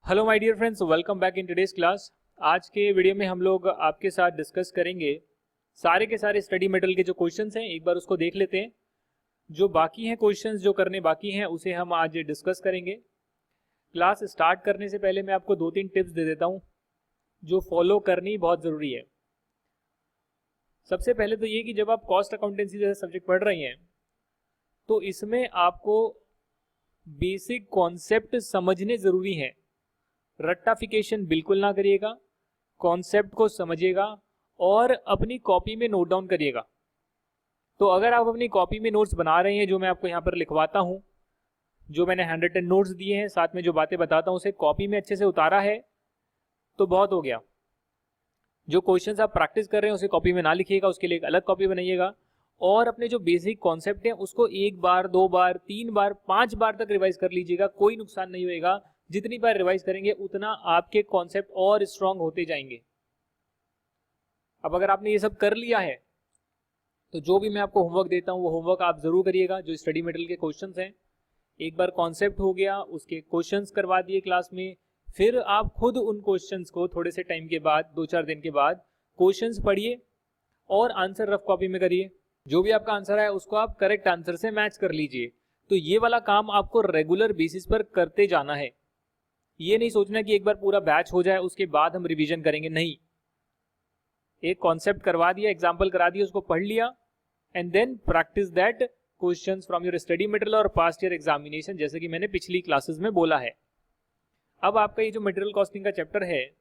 Hello my dear friends, welcome back in today's class. आज के video में हम लोग आपके साथ डिस्कस करेंगे सारे के सारे स्टडी मटेरियल के जो क्वेश्चंस हैं, एक बार उसको देख लेते हैं। जो बाकी हैं क्वेश्चंस जो करने बाकी हैं उसे हम आज डिस्कस करेंगे। क्लास स्टार्ट करने से पहले मैं आपको 2-3 टिप्स दे देता हूँ जो फॉलो करनी बहुत ज़रूरी है। सबसे पहले तो ये कि जब आप कॉस्ट अकाउंटेंसी जैसे सब्जेक्ट पढ़ रही हैं तो इसमें आपको बेसिक कॉन्सेप्ट समझने ज़रूरी हैं। रट्टाफिकेशन बिल्कुल ना करिएगा, कॉन्सेप्ट को समझिएगा और अपनी कॉपी में नोट डाउन करिएगा। तो अगर आप अपनी कॉपी में नोट्स बना रहे हैं, जो मैं आपको यहाँ पर लिखवाता हूँ, जो मैंने 110 नोट्स दिए हैं, साथ में जो बातें बताता हूँ उसे कॉपी में अच्छे से उतारा है तो बहुत हो गया। जो क्वेश्चंस आप प्रैक्टिस कर रहे हैं उसे कॉपी में ना लिखिएगा, उसके लिए एक अलग कॉपी बनाइएगा और अपने जो बेसिक कॉन्सेप्ट हैं उसको 1 बार 2 बार 3 बार 5 बार तक रिवाइज कर लीजिएगा। कोई नुकसान नहीं होएगा। जितनी बार रिवाइज करेंगे उतना आपके कॉन्सेप्ट और स्ट्रांग होते जाएंगे। अब अगर आपने ये सब कर लिया है तो जो भी मैं आपको होमवर्क देता हूँ वो होमवर्क आप जरूर करिएगा। जो स्टडी मटेरियल के क्वेश्चंस हैं, एक बार कॉन्सेप्ट हो गया, उसके क्वेश्चंस करवा दिए क्लास में, फिर आप खुद उन क्वेश्चंस को थोड़े से टाइम के बाद 2-4 दिन के बाद क्वेश्चंस पढ़िए और आंसर रफ कॉपी में करिए। जो भी आपका आंसर है उसको आप करेक्ट आंसर से मैच कर लीजिए। तो ये वाला काम आपको रेगुलर बेसिस पर करते जाना है। ये नहीं सोचना कि एक बार पूरा बैच हो जाए उसके बाद हम रिवीजन करेंगे, नहीं। एक कॉन्सेप्ट करवा दिया, एग्जांपल करा दिया, उसको पढ़ लिया and then practice that questions from your study material और पास्ट ईयर एग्जामिनेशन, जैसे कि मैंने पिछली क्लासेस में बोला है। अब आपका ये जो मटेरियल कॉस्टिंग का चैप्टर है,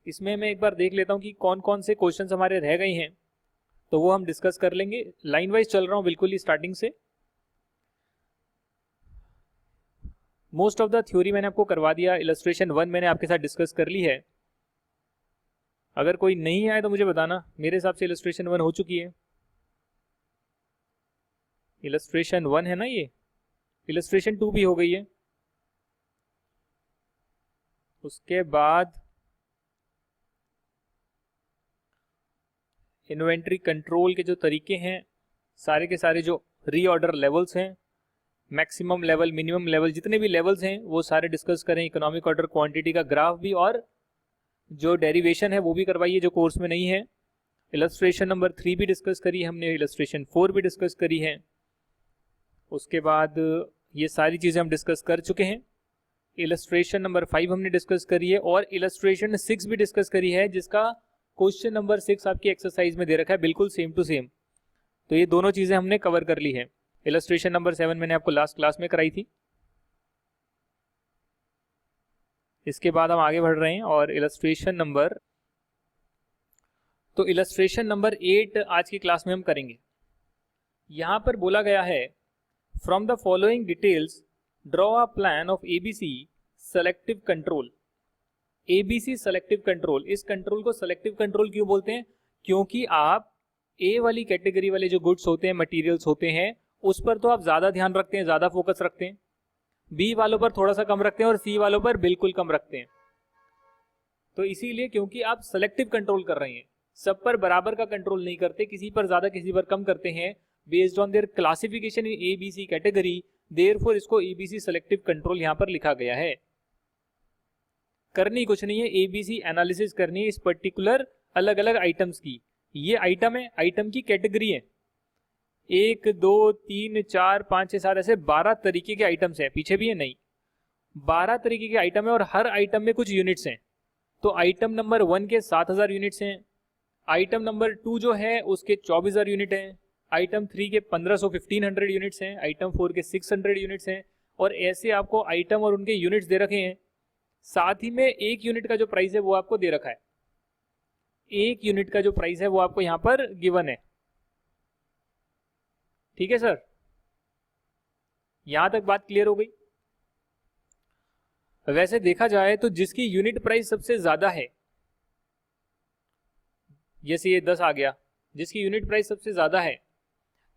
इसमें मैं एक बार देख लेता हूँ कि कौन कौन से क्वेश्चन हमारे रह गए हैं, तो वो हम डिस्कस कर लेंगे। लाइन वाइज चल रहा हूँ बिल्कुल ही स्टार्टिंग से। मोस्ट ऑफ द थ्योरी मैंने आपको करवा दिया। इलस्ट्रेशन 1 मैंने आपके साथ डिस्कस कर ली है। अगर कोई नहीं आए तो मुझे बताना। मेरे हिसाब से इलस्ट्रेशन 1 हो चुकी है। इलस्ट्रेशन 1 है ना ये। इलस्ट्रेशन 2 भी हो गई है। उसके बाद इन्वेंट्री कंट्रोल के जो तरीके हैं, सारे के सारे जो रीऑर्डर लेवल्स हैं, मैक्सिमम लेवल, मिनिमम लेवल, जितने भी लेवल्स हैं वो सारे डिस्कस करें। इकोनॉमिक ऑर्डर क्वांटिटी का ग्राफ भी और जो डेरिवेशन है वो भी करवाइए जो कोर्स में नहीं है। इलस्ट्रेशन नंबर 3 भी डिस्कस करी हमने, इलस्ट्रेशन 4 भी डिस्कस करी है। उसके बाद ये सारी चीज़ें हम डिस्कस कर चुके हैं। इलस्ट्रेशन नंबर 5 हमने डिस्कस करी है और इलस्ट्रेशन 6 भी डिस्कस करी है, जिसका क्वेश्चन नंबर 6 आपकी एक्सरसाइज में दे रखा है, बिल्कुल सेम टू सेम। तो ये दोनों चीज़ें हमने कवर कर ली है। इलस्ट्रेशन नंबर 7 मैंने आपको लास्ट क्लास में कराई थी। इसके बाद हम आगे बढ़ रहे हैं और इलस्ट्रेशन नंबर 8 आज की क्लास में हम करेंगे। यहां पर बोला गया है, from the following details draw a plan of ABC selective control. ABC selective control, इस कंट्रोल को सेलेक्टिव कंट्रोल क्यों बोलते हैं? क्योंकि आप ए वाली कैटेगरी वाले जो गुड्स होते हैं, मटेरियल्स होते हैं, उस पर तो आप ज्यादा ध्यान रखते हैं, ज्यादा फोकस रखते हैं। बी वालों पर थोड़ा सा कम रखते हैं और सी वालों पर बिल्कुल कम रखते हैं। तो इसीलिए, क्योंकि आप सेलेक्टिव कंट्रोल कर रहे हैं, सब पर बराबर का कंट्रोल नहीं करते, किसी पर ज्यादा किसी पर कम करते हैं, based on their classification in A B C category. Therefore इसको एबीसी सेलेक्टिव कंट्रोल यहां पर लिखा गया है। करनी कुछ नहीं है, एबीसी एनालिसिस करनी है इस पर्टिकुलर अलग अलग आइटम्स की। ये आइटम है, आइटम की कैटेगरी है। 1 2 3 4 5 6 7 ऐसे 12 तरीके के आइटम्स हैं। पीछे भी है, नहीं, 12 तरीके के आइटम है और हर आइटम में कुछ यूनिट्स हैं। तो आइटम नंबर 1 के 7000 यूनिट्स हैं, आइटम नंबर 2 जो है उसके 24000 यूनिट हैं, आइटम 3 के 1500 यूनिट्स हैं, आइटम 4 के 600 यूनिट्स हैं, और ऐसे आपको आइटम और उनके यूनिट्स दे रखे हैं। साथ ही में 1 यूनिट का जो प्राइस है वो आपको दे रखा है। 1 यूनिट का जो प्राइस है वो आपको यहां पर गिवन है। ठीक है सर, यहां तक बात क्लियर हो गई? वैसे देखा जाए तो जिसकी यूनिट प्राइस सबसे ज्यादा है, जैसे ये 10 आ गया, जिसकी यूनिट प्राइस सबसे ज्यादा है,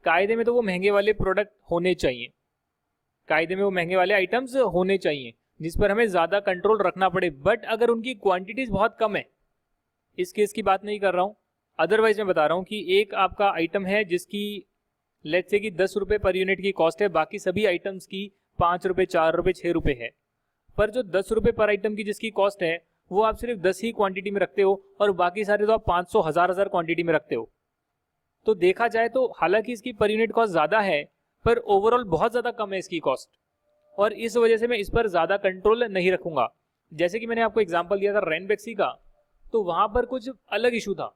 कायदे में तो वो महंगे वाले प्रोडक्ट होने चाहिए, कायदे में वो महंगे वाले आइटम्स होने चाहिए जिस पर हमें ज्यादा कंट्रोल रखना पड़े। बट अगर उनकी क्वांटिटीज बहुत कम है, इस केस की बात नहीं कर रहा हूं, अदरवाइज मैं बता रहा हूं कि एक आपका आइटम है जिसकी लेट्स से कि 10 रुपए पर यूनिट की कॉस्ट है, बाकी सभी आइटम्स की 5 रुपए 4 रुपए 6 रुपए है। पर जो 10 रुपये पर आइटम की जिसकी कॉस्ट है वो आप सिर्फ 10 ही क्वांटिटी में रखते हो और बाकी सारे तो आप 500 1000 क्वांटिटी में रखते हो। तो देखा जाए तो हालांकि इसकी पर यूनिट कॉस्ट ज़्यादा है पर ओवरऑल बहुत ज़्यादा कम है इसकी कॉस्ट, और इस वजह से मैं इस पर ज़्यादा कंट्रोल नहीं रखूंगा। जैसे कि मैंने आपको एग्जांपल दिया था रैनबैक्सी का, तो वहाँ पर कुछ अलग इशू था।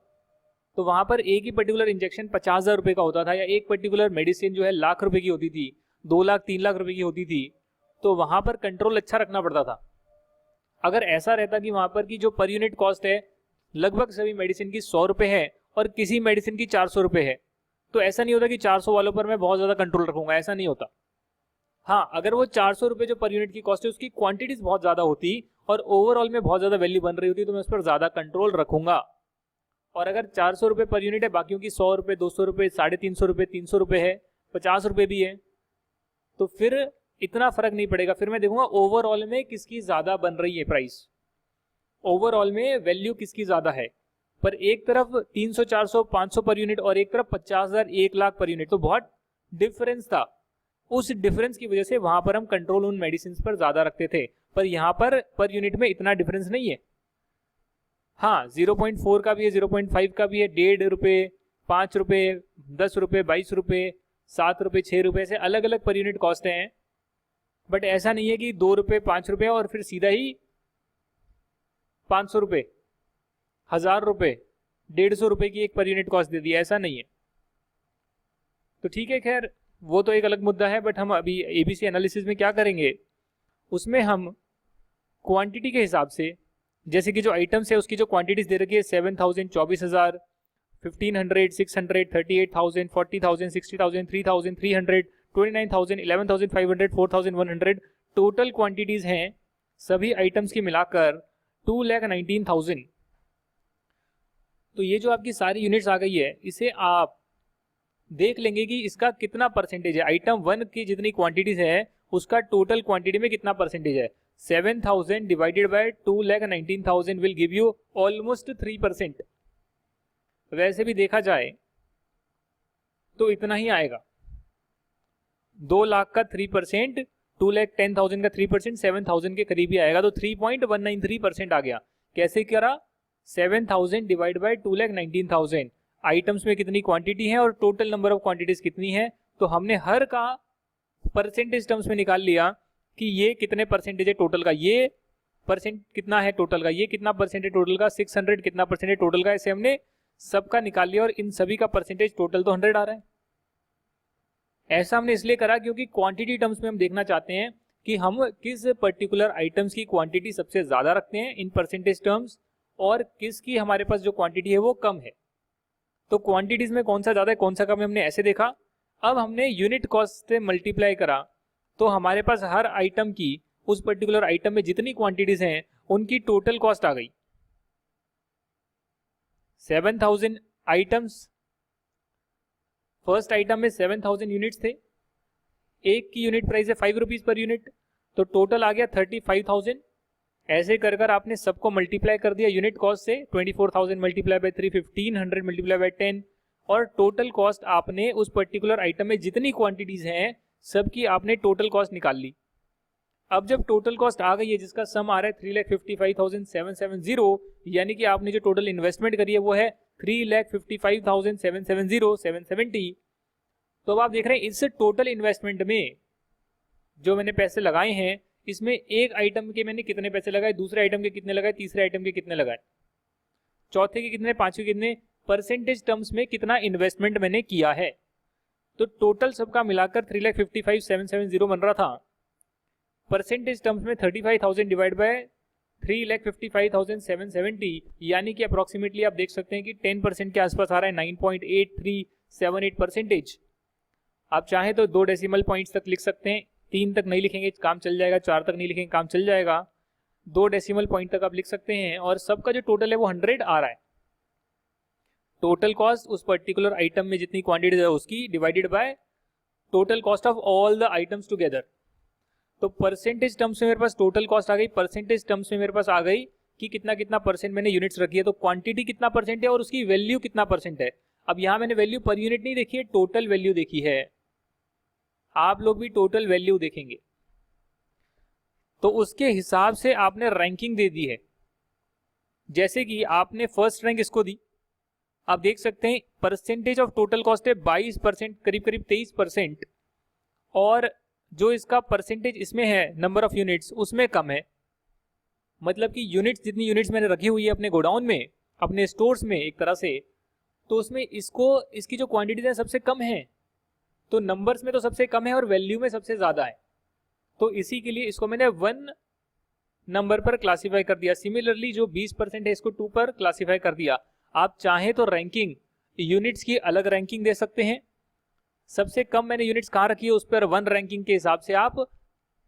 तो वहाँ पर एक ही पर्टिकुलर इंजेक्शन 50,000 रुपये का होता था, या एक पर्टिकुलर मेडिसिन जो है लाख रुपए की होती थी, 2 लाख 3 लाख रुपए की होती थी। तो वहाँ पर कंट्रोल अच्छा रखना पड़ता था। अगर ऐसा रहता कि वहाँ पर की जो पर यूनिट कॉस्ट है लगभग सभी मेडिसिन की 100 रुपये है और किसी मेडिसिन की 400 रुपये है, तो ऐसा नहीं होता कि 400 वालों पर मैं बहुत ज़्यादा कंट्रोल रखूंगा, ऐसा नहीं होता। हाँ, अगर वो 400 रुपये जो पर यूनिट की कॉस्ट है उसकी क्वांटिटीज बहुत ज़्यादा होती और ओवरऑल में बहुत ज़्यादा वैल्यू बन रही होती तो मैं उस पर ज़्यादा कंट्रोल रखूंगा। और अगर 400 रुपये पर यूनिट है, बाकियों की 100 रुपये 200 रुपये 350 रुपये 300 रुपये है, 50 रुपये भी है, तो फिर इतना फर्क नहीं पड़ेगा। फिर मैं देखूंगा ओवरऑल में किसकी ज़्यादा बन रही है प्राइस, ओवरऑल में वैल्यू किसकी ज़्यादा है। पर एक तरफ 300 400 500 पर यूनिट और एक तरफ 50,000 1 लाख पर यूनिट, तो बहुत डिफरेंस था। उस डिफरेंस की वजह से वहां पर हम कंट्रोल उन मेडिसिन पर ज्यादा रखते थे, पर यहाँ पर यूनिट में इतना डिफरेंस नहीं है। हाँ, 0.4 का भी है, 0.5 का भी है, 1.5 रुपये 5 रुपये 10 रुपये 22 रुपये 7 रुपये 6 रुपये से अलग अलग पर यूनिट कॉस्ट हैं। बट ऐसा नहीं है कि 2 रुपये 5 रुपये और फिर सीधा ही 500 रुपये 1000 रुपये 150 रुपये की एक पर यूनिट कॉस्ट दे दी, ऐसा नहीं है। तो ठीक है, खैर वो तो एक अलग मुद्दा है। बट हम अभी एबीसी एनालिसिस में क्या करेंगे, उसमें हम क्वांटिटी के हिसाब से, जैसे कि जो आइटम्स है उसकी जो क्वांटिटीज दे रखी है 7000 24000 1500 600 38,000 40,000 60,000 3,000 300 29,000 11,500 4,100 टोटल क्वांटिटीज हैं सभी आइटम्स की मिलाकर 2,19,000। तो ये जो आपकी सारी यूनिट्स आ गई है, इसे आप देख लेंगे कि इसका कितना परसेंटेज है। आइटम 1 की जितनी क्वांटिटीज है उसका टोटल क्वांटिटी में कितना परसेंटेज है। 7,000 divided by 2,19,000 will give you almost 3%। वैसे भी देखा जाए तो इतना ही आएगा, 2 लाख का 3%, 2,10,000 का 3%, 7,000 के करीब ही आएगा। तो 3.193% आ गया। कैसे करा, 7,000 डिवाइड बाय 2,19,000, आइटम्स में कितनी क्वांटिटी है और टोटल नंबर ऑफ क्वांटिटीज कितनी है, तो हमने हर का परसेंटेज टर्म्स में निकाल लिया कि ये कितने परसेंटेज है टोटल का, ये परसेंट कितना है टोटल का, ये कितना परसेंट है टोटल का, 600 कितना परसेंट है टोटल का, ऐसे हमने सबका निकाल लिया और इन सभी का परसेंटेज टोटल तो 100 आ रहा है। ऐसा हमने इसलिए करा क्योंकि क्वांटिटी टर्म्स में हम देखना चाहते हैं कि हम किस पर्टिकुलर आइटम्स की क्वांटिटी सबसे ज्यादा रखते हैं इन परसेंटेज टर्म्स और किसकी हमारे पास जो क्वांटिटी है वो कम है। तो क्वांटिटीज में कौन सा ज्यादा है कौन सा कम है हमने ऐसे देखा। अब हमने यूनिट कॉस्ट से मल्टीप्लाई करा तो हमारे पास हर आइटम की, उस पर्टिकुलर आइटम में जितनी क्वांटिटीज हैं उनकी टोटल कॉस्ट आ गई। 7,000 आइटम्स, फर्स्ट आइटम में 7,000 यूनिट्स थे, एक की यूनिट प्राइस है 5 रुपीज पर यूनिट, तो टोटल आ गया 35,000। ऐसे कर कर आपने सबको मल्टीप्लाई कर दिया यूनिट कॉस्ट से, 24,000 मल्टीप्लाई बाय 3, 1500 मल्टीप्लाई बाय 10, और टोटल कॉस्ट आपने उस पर्टिकुलर आइटम में जितनी क्वांटिटीज हैं सबकी आपने टोटल कॉस्ट निकाल ली। अब जब टोटल कॉस्ट आ गई है जिसका सम आ रहा है 3,55,770, यानी कि आपने जो टोटल इन्वेस्टमेंट करी है वो है 3,55,770 तो अब आप देख रहे हैं इस टोटल इन्वेस्टमेंट में जो मैंने पैसे लगाए हैं इसमें एक आइटम के मैंने कितने पैसे लगाए, दूसरे आइटम के कितने लगाए, तीसरे आइटम के कितने लगाए, चौथे के कितने, पांचवे के कितने, परसेंटेज टर्म्स में कितना इन्वेस्टमेंट मैंने किया है। तो टोटल सबका मिलाकर 3,55,770 बन रहा था। परसेंटेज टर्म्स में 35,000 डिवाइड बाय 3,55,770, यानी कि अप्रोक्सीमेटली आप देख सकते हैं कि 10% के आसपास आ रहा है, 9.8378%। आप चाहें तो 2 डेसिमल पॉइंट्स तक लिख सकते हैं, 3 तक नहीं लिखेंगे काम चल जाएगा, 4 तक नहीं लिखेंगे काम चल जाएगा, 2 डेसिमल पॉइंट तक आप लिख सकते हैं। और सबका जो टोटल है वो 100 आ रहा है। टोटल कॉस्ट उस पर्टिकुलर आइटम में जितनी क्वांटिटी है उसकी divided by total cost of all the items together. तो परसेंटेज टर्म्स में मेरे पास टोटल कॉस्ट आ गई, परसेंटेज टर्म्स में मेरे पास आ गई कि कितना कितना परसेंट मैंने यूनिट्स रखी है, तो क्वांटिटी कितना परसेंट है और उसकी वैल्यू कितना परसेंट है। अब यहां मैंने वैल्यू पर यूनिट नहीं देखी है, टोटल वैल्यू देखी है। आप लोग भी टोटल वैल्यू देखेंगे। तो उसके हिसाब से आपने रैंकिंग दे दी है। जैसे कि आपने फर्स्ट रैंक इसको दी, आप देख सकते हैं परसेंटेज ऑफ टोटल कॉस्ट है 22%, करीब करीब 23%, और जो इसका परसेंटेज इसमें है नंबर ऑफ यूनिट्स उसमें कम है। मतलब कि यूनिट्स, जितनी यूनिट्स मैंने रखी हुई है अपने गोडाउन में, अपने स्टोर्स में एक तरह से, तो उसमें इसकी जो क्वांटिटीज है सबसे कम है। तो नंबर्स में तो सबसे कम है और वैल्यू में सबसे ज्यादा है, तो इसी के लिए इसको मैंने 1 नंबर पर क्लासीफाई कर दिया। सिमिलरली जो 20% है इसको 2 पर क्लासीफाई कर दिया। आप चाहें तो रैंकिंग यूनिट्स की अलग रैंकिंग दे सकते हैं। सबसे कम मैंने यूनिट्स कहाँ रखी है उस पर 1 रैंकिंग के हिसाब से आप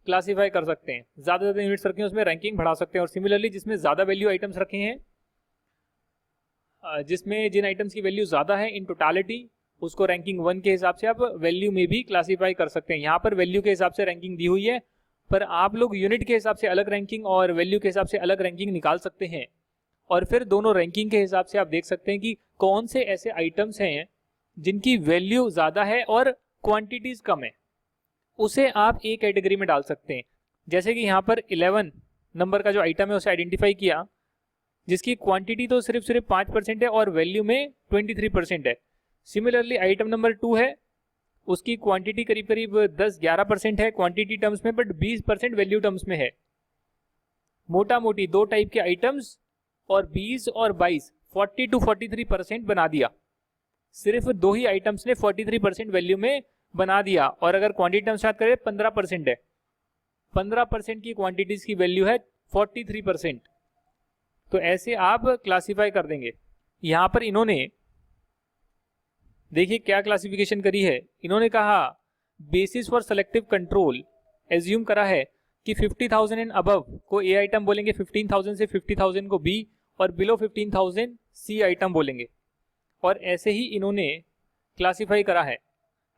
क्लासीफाई कर सकते हैं। ज्यादा यूनिट्स रखे हैं उसमें रैंकिंग बढ़ा सकते हैं। और सिमिलरली जिसमें ज्यादा वैल्यू आइटम्स रखे हैं, जिसमें जिन आइटम्स की वैल्यू ज्यादा है इन टोटालिटी, उसको रैंकिंग 1 के हिसाब से आप वैल्यू में भी क्लासीफाई कर सकते हैं। यहाँ पर वैल्यू के हिसाब से रैंकिंग दी हुई है, पर आप लोग यूनिट के हिसाब से अलग रैंकिंग और वैल्यू के हिसाब से अलग रैंकिंग निकाल सकते हैं। और फिर दोनों रैंकिंग के हिसाब से आप देख सकते हैं कि कौन से ऐसे आइटम्स हैं जिनकी वैल्यू ज्यादा है और क्वांटिटीज कम है, उसे आप एक कैटेगरी में डाल सकते हैं। जैसे कि यहाँ पर 11 नंबर का जो आइटम है उसे आइडेंटिफाई किया, जिसकी क्वांटिटी तो सिर्फ 5% है और वैल्यू में 23% है। सिमिलरली आइटम नंबर 2 है, उसकी क्वांटिटी करीब करीब 10-11% है क्वांटिटी टर्म्स में, बट 20% वैल्यू टर्म्स में है। मोटा मोटी 2 टाइप के आइटम्स और 20 और 22 40 to 43% बना दिया। सिर्फ 2 ही आइटम्स ने 43% वैल्यू में बना दिया। और अगर क्वांटिटी टर्म्स बात करें 15% है, 15% की क्वांटिटीज की वैल्यू है 43%। तो ऐसे आप क्लासीफाई कर देंगे। यहां पर इन्होंने देखिए क्या क्लासिफिकेशन करी है। इन्होंने कहा basis for selective control assume करा है कि 50,000 एंड अबव को ए आइटम बोलेंगे, 15,000 से 50,000 को बी, और बिलो 15,000 सी आइटम बोलेंगे। और ऐसे ही इन्होंने क्लासिफाई करा है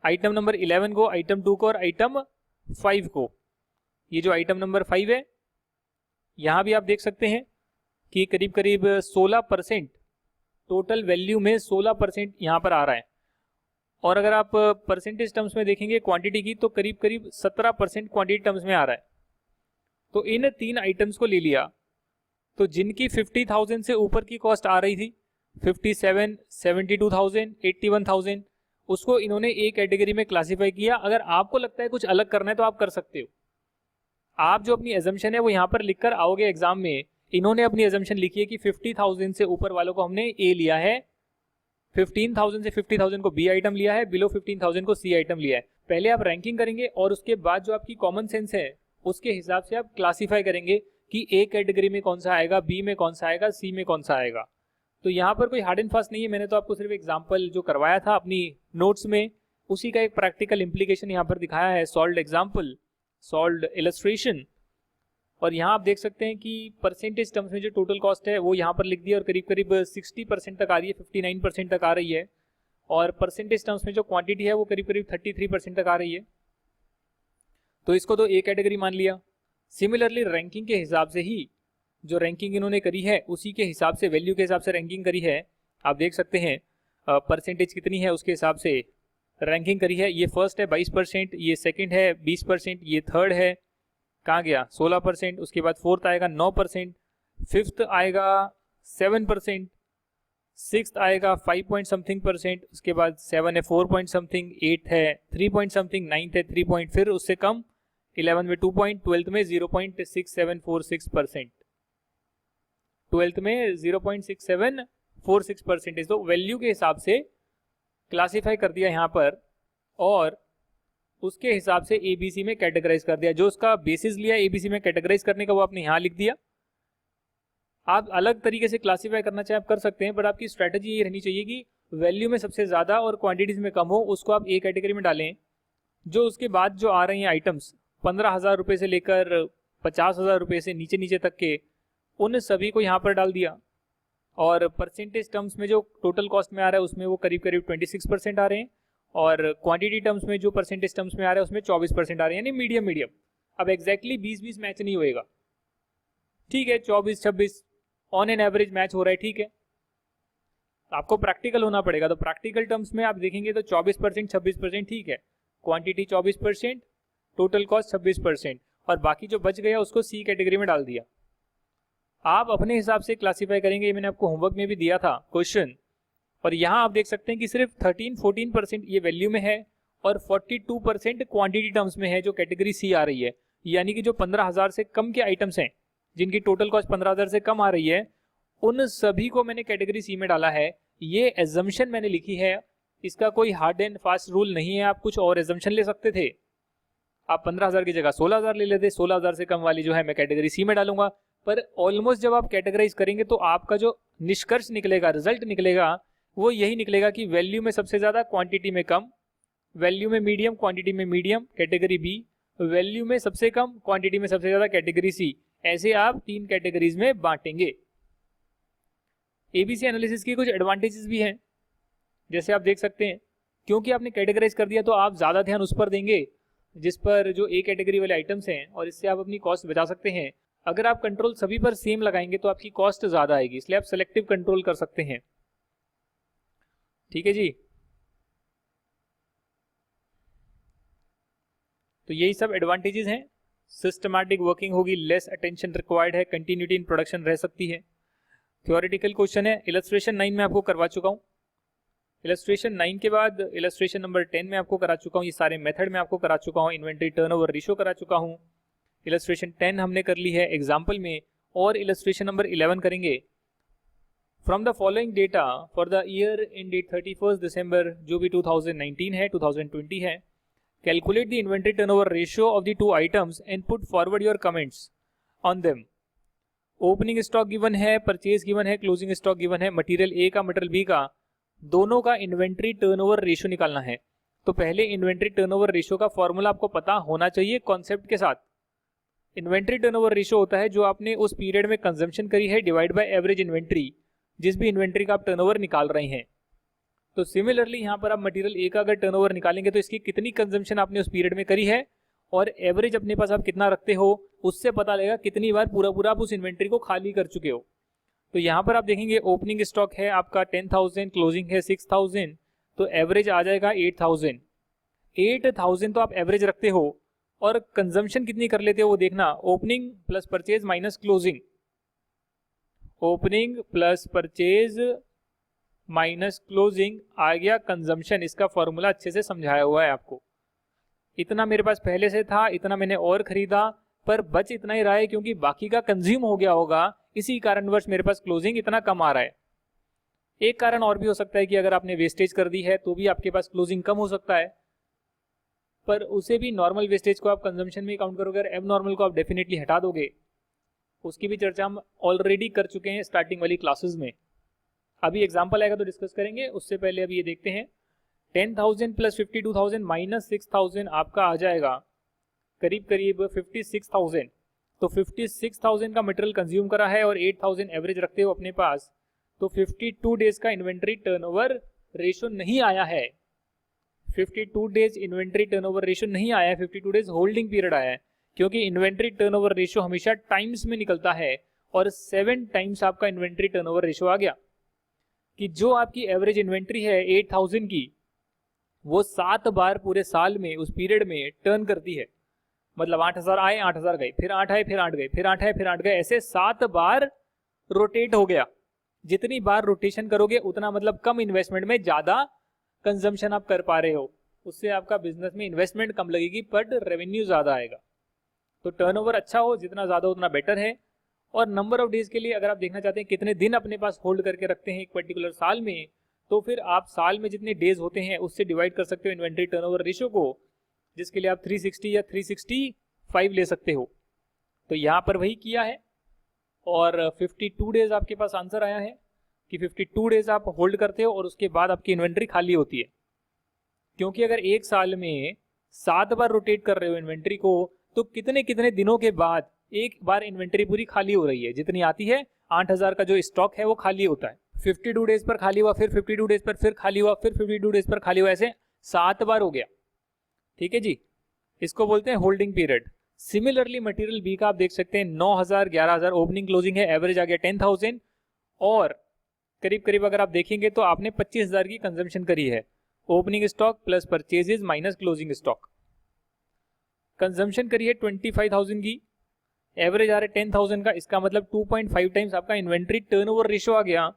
आइटम नंबर 11 को, आइटम 2 को और आइटम 5 को। ये जो आइटम नंबर 5 है, यहां भी आप देख सकते हैं कि करीब करीब 16% टोटल वैल्यू में 16% यहां पर आ रहा है। और अगर आप परसेंटेज टर्म्स में देखेंगे क्वांटिटी की, तो करीब करीब 17% क्वांटिटी टर्म्स में आ रहा है। तो इन 3 आइटम्स को ले लिया, तो जिनकी 50,000 से ऊपर की कॉस्ट आ रही थी, 57, 72,000, 81,000, उसको इन्होंने एक कैटेगरी में क्लासीफाई किया। अगर आपको लगता है कुछ अलग करना है तो आप कर सकते हो। आप जो अपनी एजम्पशन है वो यहाँ पर लिखकर आओगे एग्जाम में। इन्होंने अपनी एजम्पशन लिखी है कि 50,000 से ऊपर वालों को हमने ए लिया है, 15,000 से 50,000 को बी आइटम लिया है, बिलो 15,000 को सी आइटम लिया है। पहले आप रैंकिंग करेंगे और उसके बाद जो आपकी कॉमन सेंस है उसके हिसाब से आप क्लासीफाई करेंगे कि ए कैटेगरी में कौन सा आएगा, बी में कौन सा आएगा, सी में कौन सा आएगा। तो यहाँ पर कोई हार्ड एंड फास्ट नहीं है। मैंने तो आपको सिर्फ एग्जाम्पल जो करवाया था अपनी नोट्स में, उसी का एक प्रैक्टिकल इंप्लीकेशन यहाँ पर दिखाया है, सॉल्व्ड एग्जाम्पल, सॉल्व्ड इलस्ट्रेशन। और यहाँ आप देख सकते हैं कि परसेंटेज टर्म्स में जो टोटल कॉस्ट है वो यहाँ पर लिख दिया और करीब करीब 60% तक आ रही है, 59% तक आ रही है। और परसेंटेज टर्म्स में जो क्वांटिटी है वो करीब करीब 33% तक आ रही है। तो इसको तो ए कैटेगरी मान लिया। सिमिलरली रैंकिंग के हिसाब से ही जो रैंकिंग इन्होंने करी है उसी के हिसाब से, वैल्यू के हिसाब से रैंकिंग करी है। आप देख सकते हैं परसेंटेज कितनी है उसके हिसाब से रैंकिंग करी है। ये फर्स्ट है 22%, ये सेकंड है 20%, ये थर्ड है, कहाँ गया 16%, उसके बाद फोर्थ आएगा 9%, फिफ्थ आएगा 7%, सिक्स्थ आएगा 5 पॉइंट समथिंग %, उसके बाद 7 है 4 पॉइंट समथिंग, 8 है 3 पॉइंट समथिंग, 9th है 3 पॉइंट, फिर उससे कम 11 में 2 पॉइंट, 12th में 0.6746%, 12th में 0.6746%। तो वैल्यू के हिसाब से क्लासीफाई कर दिया यहाँ पर और उसके हिसाब से एबीसी में कैटेगराइज कर दिया। जो उसका बेसिस लिया एबीसी में कैटेगराइज करने का वो आपने यहाँ लिख दिया। आप अलग तरीके से क्लासीफाई करना चाहे आप कर सकते हैं, पर आपकी स्ट्रैटेजी ये रहनी चाहिए कि वैल्यू में सबसे ज्यादा और क्वांटिटीज में कम हो उसको आप ए कैटेगरी में डालें। जो उसके बाद जो आ रहे हैं आइटम्स 15,000 रुपये से लेकर 50,000 रुपये से नीचे नीचे तक के, उन सभी को यहाँ पर डाल दिया। और परसेंटेज टर्म्स में जो टोटल कॉस्ट में आ रहा है उसमें वो करीब करीब 26% आ रहे हैं, और क्वांटिटी टर्म्स में जो परसेंटेज टर्म्स में आ रहा है उसमें 24% आ रहे हैं, यानी मीडियम मीडियम। अब एग्जैक्टली 20-20 मैच नहीं होएगा, ठीक है, 24-26 ऑन एन एवरेज मैच हो रहा है, ठीक है। आपको प्रैक्टिकल होना पड़ेगा, तो प्रैक्टिकल टर्म्स में आप देखेंगे तो 24%, 26%, ठीक है। क्वांटिटी 24%, टोटल कॉस्ट 26%, और बाकी जो बच गया उसको सी कैटेगरी में डाल दिया। आप अपने हिसाब से क्लासीफाई करेंगे, ये मैंने आपको होमवर्क में भी दिया था क्वेश्चन। और यहाँ आप देख सकते हैं कि सिर्फ 13-14% ये वैल्यू में है और 42% क्वांटिटी टर्म्स में है जो कैटेगरी सी आ रही है। यानी कि जो 15,000 से कम के आइटम्स हैं जिनकी टोटल कॉस्ट 15,000 से कम आ रही है, उन सभी को मैंने कैटेगरी सी में डाला है। ये एजम्पशन मैंने लिखी है, इसका कोई हार्ड एंड फास्ट रूल नहीं है। आप कुछ और एजम्पशन ले सकते थे, आप 15,000 की जगह 16,000 ले लेते। 16,000 से कम वाली जो है मैं कैटेगरी सी में डालूंगा। पर ऑलमोस्ट जब आप कैटेगराइज करेंगे तो आपका जो निष्कर्ष निकलेगा, रिजल्ट निकलेगा, वो यही निकलेगा कि वैल्यू में सबसे ज्यादा, क्वांटिटी में कम, वैल्यू में मीडियम, क्वांटिटी में मीडियम, कैटेगरी बी, वैल्यू में सबसे कम, क्वांटिटी में सबसे ज्यादा, कैटेगरी सी। ऐसे आप 3 कैटेगरीज में बांटेंगे। एबीसी एनालिसिस की कुछ एडवांटेजेस भी हैं, जैसे आप देख सकते हैं, क्योंकि आपने कैटेगराइज कर दिया तो आप ज्यादा ध्यान उस पर देंगे जिस पर जो ए कैटेगरी वाले आइटम्स हैं, और इससे आप अपनी कॉस्ट बचा सकते हैं। अगर आप कंट्रोल सभी पर सेम लगाएंगे तो आपकी कॉस्ट ज्यादा आएगी, इसलिए आप सेलेक्टिव कंट्रोल कर सकते हैं। ठीक है जी, तो यही सब एडवांटेजेस हैं। सिस्टमैटिक वर्किंग होगी, लेस अटेंशन रिक्वायर्ड है, कंटिन्यूटी इन प्रोडक्शन रह सकती है। थ्योरेटिकल क्वेश्चन है, इलस्ट्रेशन 9 में आपको करवा चुका हूँ। इलस्ट्रेशन 9 के बाद इलस्ट्रेशन नंबर 10 में आपको करा चुका हूँ। ये सारे मेथड में आपको करा चुका हूँ। इन्वेंट्री टर्नओवर रेशियो करा चुका हूँ। इलस्ट्रेशन 10 हमने कर ली है एग्जाम्पल में, और इलस्ट्रेशन नंबर 11 करेंगे। From the following data for the year ended 31 दिसंबर, जो भी 2019 है, 2020 है, calculate the inventory turnover ratio of the 2 items and put forward your comments on them. Opening stock given है, परचेज गिवन है, closing stock given है, material A का material B का, दोनों का इन्वेंट्री टर्नओवर रेशियो निकालना है। तो पहले इन्वेंट्री टर्नओवर रेशियो का फॉर्मूला आपको पता होना चाहिए कॉन्सेप्ट के साथ। इन्वेंट्री टर्नओवर रेशियो होता है जो आपने उस पीरियड में कंजम्पशन करी है डिवाइड बाय एवरेज इन्वेंट्री, जिस भी इन्वेंट्री का आप टर्नओवर निकाल रहे हैं। तो सिमिलरली यहाँ पर आप मटेरियल ए का अगर टर्नओवर निकालेंगे तो इसकी कितनी कंजम्पशन आपने उस पीरियड में करी है, और एवरेज अपने पास आप कितना रखते हो, उससे पता लगेगा कितनी बार पूरा आप उस इन्वेंट्री को खाली कर चुके हो। तो यहाँ पर आप देखेंगे ओपनिंग स्टॉक है आपका 10,000, क्लोजिंग है 6,000, तो एवरेज आ जाएगा 8,000। 8,000 तो आप एवरेज रखते हो, और कंजम्पशन कितनी कर लेते हो वो देखना। Opening plus purchase minus closing, opening plus purchase minus closing आ गया कंजम्पशन। इसका फॉर्मूला अच्छे से समझाया हुआ है आपको। इतना मेरे पास पहले से था, इतना मैंने और खरीदा, पर बच इतना ही रहा है क्योंकि बाकी का कंज्यूम हो गया होगा, इसी कारणवश मेरे पास क्लोजिंग इतना कम आ रहा है। एक कारण और भी हो सकता है कि अगर आपने वेस्टेज कर दी है तो भी आपके पास क्लोजिंग कम हो सकता है, पर उसे भी नॉर्मल वेस्टेज को आप कंजम्पशन में काउंट करोगे, एब नॉर्मल को आप डेफिनेटली हटा दोगे। उसकी भी चर्चा हम ऑलरेडी कर चुके हैं स्टार्टिंग वाली क्लासेस में। अभी एग्जाम्पल आएगा तो डिस्कस करेंगे, उससे पहले अभी ये देखते हैं। 10,000 प्लस 52,000 माइनस 6,000 आपका आ जाएगा करीब करीब 56,000। तो 56,000 का मटेरियल कंज्यूम करा है और 8,000 एवरेज रखते हो अपने पास, तो 52 डेज का इन्वेंट्री टर्नओवर रेशियो नहीं आया है। 52 डेज इन्वेंट्री टर्नओवर रेशियो नहीं आया है, 52 डेज होल्डिंग पीरियड आया है, क्योंकि इन्वेंट्री टर्नओवर रेशियो हमेशा टाइम्स में निकलता है, और 7 टाइम्स आपका इन्वेंट्री टर्नओवर रेशियो आ गया कि जो आपकी एवरेज इन्वेंट्री है 8,000 की, वो 7 बार पूरे साल में उस पीरियड में टर्न करती है। मतलब 8,000 आए, 8,000 गए, फिर 8 आए, फिर 8 गए, फिर 8 आए, फिर 8 गए, ऐसे 7 बार रोटेट हो गया। जितनी बार रोटेशन करोगे उतना मतलब कम इन्वेस्टमेंट में ज्यादा कंजम्पशन आप कर पा रहे हो, उससे आपका बिजनेस में इन्वेस्टमेंट कम लगेगी बट रेवेन्यू ज्यादा आएगा। तो टर्नओवर अच्छा हो, जितना ज्यादा उतना बेटर है। और नंबर ऑफ डेज के लिए अगर आप देखना चाहते हैं कितने दिन अपने पास होल्ड करके रखते हैं एक पर्टिकुलर साल में, तो फिर आप साल में जितने डेज होते हैं उससे डिवाइड कर सकते हो इन्वेंट्री टर्नओवर रेशियो को, जिसके लिए आप 360 या 365 ले सकते हो। तो यहाँ पर वही किया है, और 52 डेज आपके पास आंसर आया है कि 52 डेज आप होल्ड करते हो और उसके बाद आपकी इन्वेंट्री खाली होती है। क्योंकि अगर एक साल में 7 बार रोटेट कर रहे हो इन्वेंट्री को, तो कितने कितने दिनों के बाद एक बार इन्वेंट्री पूरी खाली हो रही है। जितनी आती है 8,000 का जो स्टॉक है वो खाली होता है, 52 डेज पर खाली हुआ, फिर 52 डेज पर फिर खाली हुआ, फिर 52 डेज पर खाली हुआ, ऐसे 7 बार हो गया। ठीक है जी, इसको बोलते हैं holding period. Similarly material B का आप देख सकते हैं 9,000, 11,000 ओपनिंग क्लोजिंग है, एवरेज आ गया 10,000, और करीब करीब अगर आप देखेंगे तो आपने 25,000 की कंजम्पशन करी है। Opening stock plus purchases minus closing stock. Consumption करी है 25,000 की, एवरेज आ रहा है 10,000 का, इसका मतलब 2.5 टाइम्स आपका इन्वेंट्री टर्नओवर रेशियो आ गया।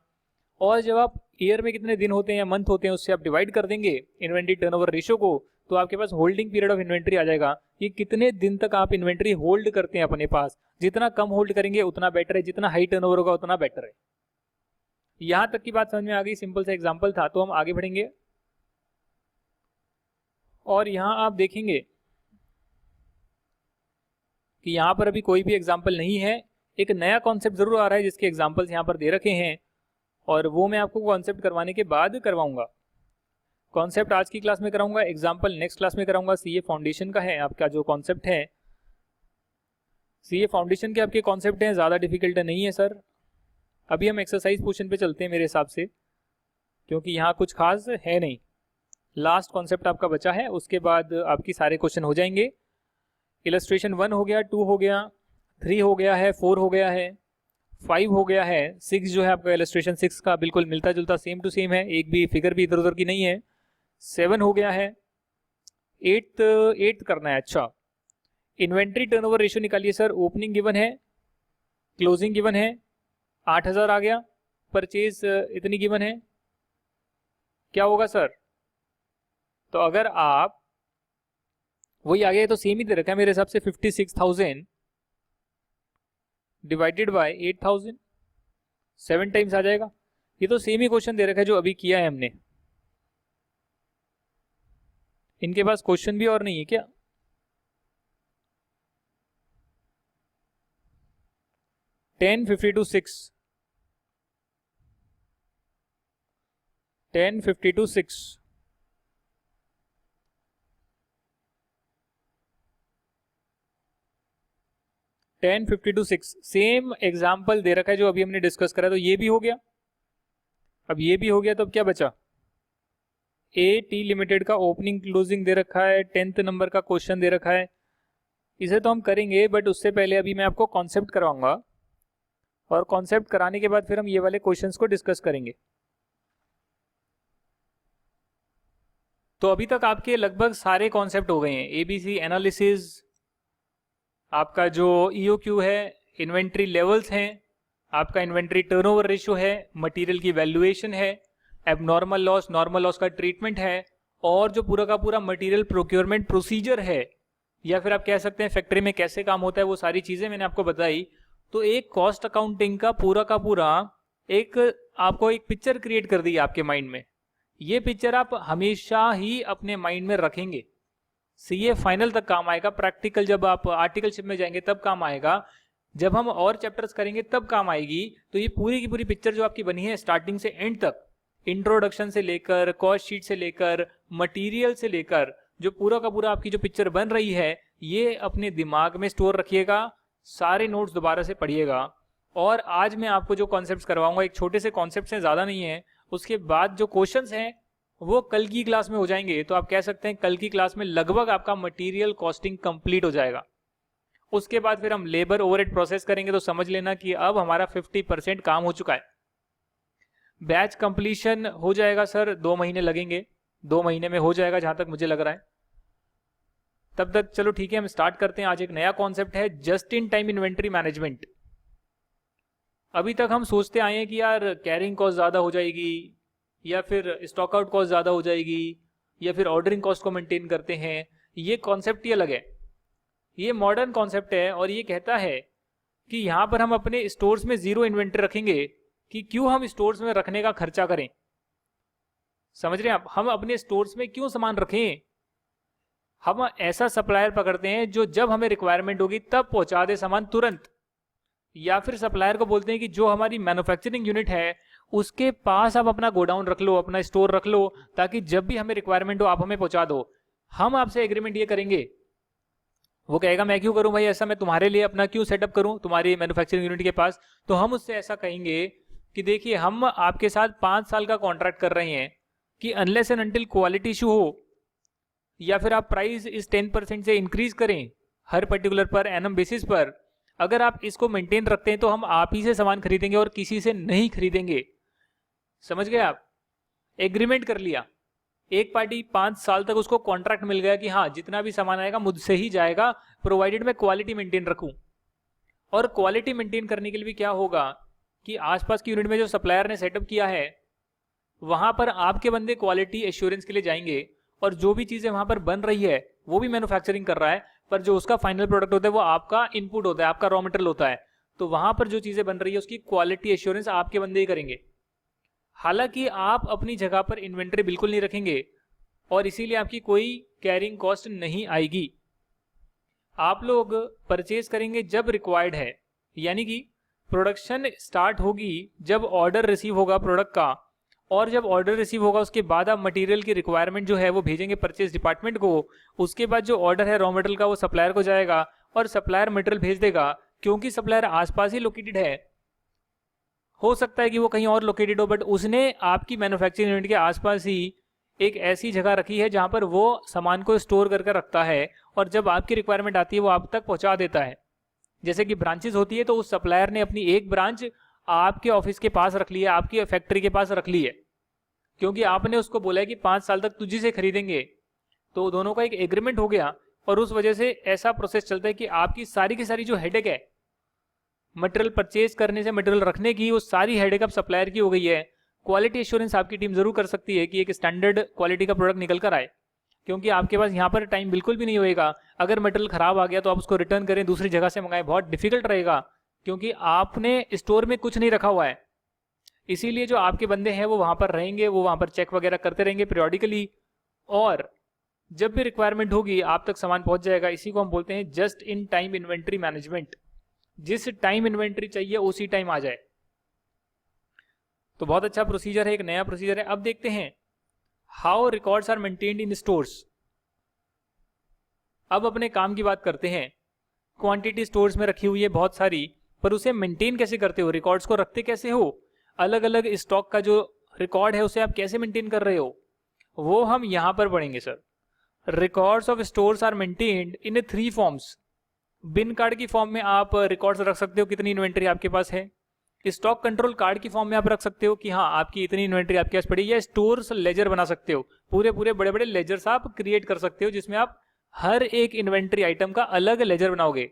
और जब आप ईयर में कितने दिन होते हैं या मंथ होते हैं उससे आप डिवाइड कर देंगे इन्वेंट्री टर्नओवर रेशियो को, तो आपके पास होल्डिंग पीरियड ऑफ इन्वेंट्री आ जाएगा। ये कितने दिन तक आप इन्वेंट्री होल्ड करते हैं अपने पास, जितना कम होल्ड करेंगे उतना बेटर है, जितना हाई टर्नओवर होगा उतना बेटर है। यहां तक की बात समझ में आ गई, सिंपल सा एग्जांपल था। तो हम आगे बढ़ेंगे और यहां आप देखेंगे कि यहां पर अभी कोई भी एग्जांपल नहीं है, एक नया कॉन्सेप्ट जरूर आ रहा है जिसके एग्जांपल्स यहां पर दे रखे हैं और वो मैं आपको कॉन्सेप्ट करवाने के बाद करवाऊंगा। कॉन्सेप्ट आज की क्लास में कराऊंगा, एग्जांपल नेक्स्ट क्लास में कराऊंगा। सीए फाउंडेशन का है आपका जो कॉन्सेप्ट है, सीए फाउंडेशन के आपके कॉन्सेप्ट हैं, ज़्यादा डिफिकल्ट नहीं है सर। अभी हम एक्सरसाइज पोर्शन पे चलते हैं मेरे हिसाब से, क्योंकि यहाँ कुछ खास है नहीं। लास्ट कॉन्सेप्ट आपका बचा है, उसके बाद आपकी सारे क्वेश्चन हो जाएंगे। इलस्ट्रेशन 1 हो गया, 2 हो गया, 3 हो गया है, 4 हो गया है, 5 हो गया है, 6 जो है आपका इलस्ट्रेशन 6 का बिल्कुल मिलता जुलता सेम टू सेम है, एक भी फिगर भी इधर उधर की नहीं है। 7 हो गया है, 8 करना है। अच्छा, इन्वेंट्री टर्नओवर रेशियो निकालिए सर। ओपनिंग गिवन है, क्लोजिंग गिवन है, 8,000 आ गया, परचेज इतनी गिवन है, क्या होगा सर? तो अगर आप वही आ गया तो सेम ही दे रखा है मेरे हिसाब से, 56,000 डिवाइडेड बाय 8,000, 7 टाइम्स आ जाएगा। ये तो सेम ही क्वेश्चन दे रखा है जो अभी किया है हमने। इनके पास क्वेश्चन भी और नहीं है क्या? टेन 52 6 1052 6 सेम एग्जाम्पल दे रखा है जो अभी हमने डिस्कस करा। तो ये भी हो गया, अब ये भी हो गया, तो अब क्या बचा? टी लिमिटेड का ओपनिंग क्लोजिंग दे रखा है, 10th नंबर का क्वेश्चन दे रखा है। इसे तो हम करेंगे, बट उससे पहले अभी मैं आपको कॉन्सेप्ट करवाऊंगा और कॉन्सेप्ट कराने के बाद फिर हम ये वाले क्वेश्चंस को डिस्कस करेंगे। तो अभी तक आपके लगभग सारे कॉन्सेप्ट हो गए हैं। एबीसी एनालिसिस, आपका जो ईओक्यू है, इन्वेंट्री लेवल्स हैं, आपका इन्वेंट्री टर्नओवर रेशियो है, मटेरियल की वैल्यूएशन है, एबनॉर्मल लॉस, नॉर्मल लॉस का ट्रीटमेंट है, और जो पूरा का पूरा मटेरियल प्रोक्योरमेंट प्रोसीजर है, या फिर आप कह सकते हैं फैक्ट्री में कैसे काम होता है, वो सारी चीजें मैंने आपको बताई। तो एक कॉस्ट अकाउंटिंग का पूरा एक आपको एक पिक्चर क्रिएट कर दी आपके माइंड में। ये पिक्चर आप हमेशा ही अपने माइंड में रखेंगे। सीए फाइनल तक काम आएगा, प्रैक्टिकल जब आप आर्टिकलशिप में जाएंगे तब काम आएगा, जब हम और चैप्टर्स करेंगे तब काम आएगी। तो ये पूरी की पूरी पिक्चर जो आपकी बनी है स्टार्टिंग से एंड तक, इंट्रोडक्शन से लेकर, कॉस्ट शीट से लेकर, मटेरियल से लेकर, जो पूरा का पूरा आपकी जो पिक्चर बन रही है, ये अपने दिमाग में स्टोर रखिएगा, सारे नोट्स दोबारा से पढ़िएगा। और आज मैं आपको जो कॉन्सेप्ट्स करवाऊंगा, एक छोटे से कॉन्सेप्ट्स हैं, ज़्यादा नहीं है। उसके बाद जो क्वेश्चंस हैं वो कल की क्लास में हो जाएंगे। तो आप कह सकते हैं कल की क्लास में लगभग आपका मटेरियल कॉस्टिंग कंप्लीट हो जाएगा। उसके बाद फिर हम लेबर ओवरहेड प्रोसेस करेंगे। तो समझ लेना कि अब हमारा 50% काम हो चुका है। बैच कंप्लीशन हो जाएगा सर, 2 महीने लगेंगे, 2 महीने में हो जाएगा जहां तक मुझे लग रहा है। तब तक चलो ठीक है, हम स्टार्ट करते हैं। आज एक नया कॉन्सेप्ट है, just in time inventory management. अभी तक हम सोचते आए हैं कि यार कैरिंग कॉस्ट ज़्यादा हो जाएगी, या फिर स्टॉक आउट कॉस्ट ज़्यादा हो जाएगी, या फिर ऑर्डरिंग कॉस्ट को मेंटेन करते हैं। ये कॉन्सेप्ट ही अलग है, ये मॉडर्न कॉन्सेप्ट है, और ये कहता है कि यहाँ पर हम अपने स्टोर्स में जीरो इन्वेंट्री रखेंगे। कि क्यों हम स्टोर्स में रखने का खर्चा करें? समझ रहे हैं आप? हम अपने स्टोर्स में क्यों सामान रखें? हम ऐसा सप्लायर पकड़ते हैं जो जब हमें रिक्वायरमेंट होगी तब पहुंचा दे सामान तुरंत, या फिर सप्लायर को बोलते हैं कि जो हमारी मैन्युफैक्चरिंग यूनिट है उसके पास आप अपना गोडाउन रख लो, अपना स्टोर रख लो, ताकि जब भी हमें रिक्वायरमेंट हो आप हमें पहुंचा दो। हम आपसे एग्रीमेंट ये करेंगे, वो कहेगा मैं क्यों करूं भाई ऐसा, मैं तुम्हारे लिए अपना क्यों सेटअप करूं तुम्हारी मैन्युफैक्चरिंग यूनिट के पास। तो हम उससे ऐसा कहेंगे कि देखिए हम आपके साथ 5 साल का कॉन्ट्रैक्ट कर रहे हैं कि unless and until quality issue हो, या फिर आप प्राइस इस 10% से इंक्रीज करें हर पर्टिकुलर पर एनम बेसिस पर, अगर आप इसको मेंटेन रखते हैं तो हम आप ही से सामान खरीदेंगे और किसी से नहीं खरीदेंगे। समझ गए आप? एग्रीमेंट कर लिया एक पार्टी 5 साल तक उसको कॉन्ट्रैक्ट मिल गया कि हाँ जितना भी सामान आएगा मुझसे ही जाएगा, प्रोवाइडेड मैं क्वालिटी मेंटेन रखूं। और क्वालिटी मेंटेन करने के लिए भी क्या होगा कि आसपास की यूनिट में जो सप्लायर ने सेटअप किया है वहां पर आपके बंदे क्वालिटी एश्योरेंस के लिए जाएंगे, और जो भी चीजें वहां पर बन रही है वो भी मैन्युफैक्चरिंग कर रहा है, पर जो उसका फाइनल प्रोडक्ट होता है वो आपका इनपुट होता है, आपका रॉ मटेरियल होता है। तो वहां पर जो चीजें बन रही है उसकी क्वालिटी एश्योरेंस आपके बंदे ही करेंगे। हालांकि आप अपनी जगह पर इन्वेंट्री बिल्कुल नहीं रखेंगे और इसीलिए आपकी कोई कैरिंग कॉस्ट नहीं आएगी। आप लोग परचेज करेंगे जब रिक्वायर्ड है, यानी कि प्रोडक्शन स्टार्ट होगी जब ऑर्डर रिसीव होगा प्रोडक्ट का, और जब ऑर्डर रिसीव होगा उसके बाद आप मटेरियल की रिक्वायरमेंट जो है वो भेजेंगे परचेज डिपार्टमेंट को। उसके बाद जो ऑर्डर है रॉ मटेरियल का वो सप्लायर को जाएगा और सप्लायर मटेरियल भेज देगा। क्योंकि सप्लायर आसपास ही लोकेटेड है, हो सकता है कि वो कहीं और लोकेटेड हो, बट उसने आपकी मैन्युफैक्चरिंग यूनिट के आसपास ही एक ऐसी जगह रखी है जहां पर वो सामान को स्टोर करके रखता है, और जब आपकी रिक्वायरमेंट आती है वो आप तक पहुंचा देता है। जैसे कि ब्रांचेस होती है, तो उस सप्लायर ने अपनी एक ब्रांच आपके ऑफिस के पास रख ली है, आपकी फैक्ट्री के पास रख ली है, क्योंकि आपने उसको बोला है कि 5 साल तक तुझी से खरीदेंगे। तो दोनों का एक एग्रीमेंट हो गया, और उस वजह से ऐसा प्रोसेस चलता है कि आपकी सारी की सारी जो हेडेक है मटेरियल परचेज करने से मटेरियल रखने की, वो सारी हेडेक अब सप्लायर की हो गई है। क्वालिटी एश्योरेंस आपकी टीम जरूर कर सकती है कि एक स्टैंडर्ड क्वालिटी का प्रोडक्ट निकल कर आए, क्योंकि आपके पास यहाँ पर टाइम बिल्कुल भी नहीं होएगा। अगर मटेरियल खराब आ गया तो आप उसको रिटर्न करें, दूसरी जगह से मंगाएं, बहुत डिफिकल्ट रहेगा, क्योंकि आपने स्टोर में कुछ नहीं रखा हुआ है। इसीलिए जो आपके बंदे हैं वो वहां पर रहेंगे, वो वहां पर चेक वगैरह करते रहेंगे पीरियोडिकली, और जब भी रिक्वायरमेंट होगी आप तक सामान पहुंच जाएगा। इसी को हम बोलते हैं just in time inventory management. जिस टाइम इन्वेंट्री चाहिए उसी टाइम आ जाए। तो बहुत अच्छा प्रोसीजर है, एक नया प्रोसीजर है। अब देखते हैं how records are maintained in stores. अब अपने काम की बात करते हैं। क्वांटिटी स्टोर्स में रखी हुई है बहुत सारी, पर उसे मेंटेन कैसे करते हो, रिकॉर्ड्स को रखते कैसे हो, अलग अलग स्टॉक का जो रिकॉर्ड है उसे आप कैसे मेंटेन कर रहे हो, वो हम यहां पर पढ़ेंगे sir. Records of stores are maintained in 3 forms. Bin card की फॉर्म में आप रिकॉर्ड्स रख सकते हो कितनी इन्वेंट्री आपके पास है। स्टॉक कंट्रोल कार्ड की फॉर्म में आप रख सकते हो कि हाँ आपकी इतनी इन्वेंट्री आपके पास पड़ी है। स्टोर्स लेजर बना सकते हो, पूरे पूरे बड़े बड़े लेजर्स आप क्रिएट कर सकते हो, जिसमें आप हर एक इन्वेंट्री आइटम का अलग लेजर बनाओगे।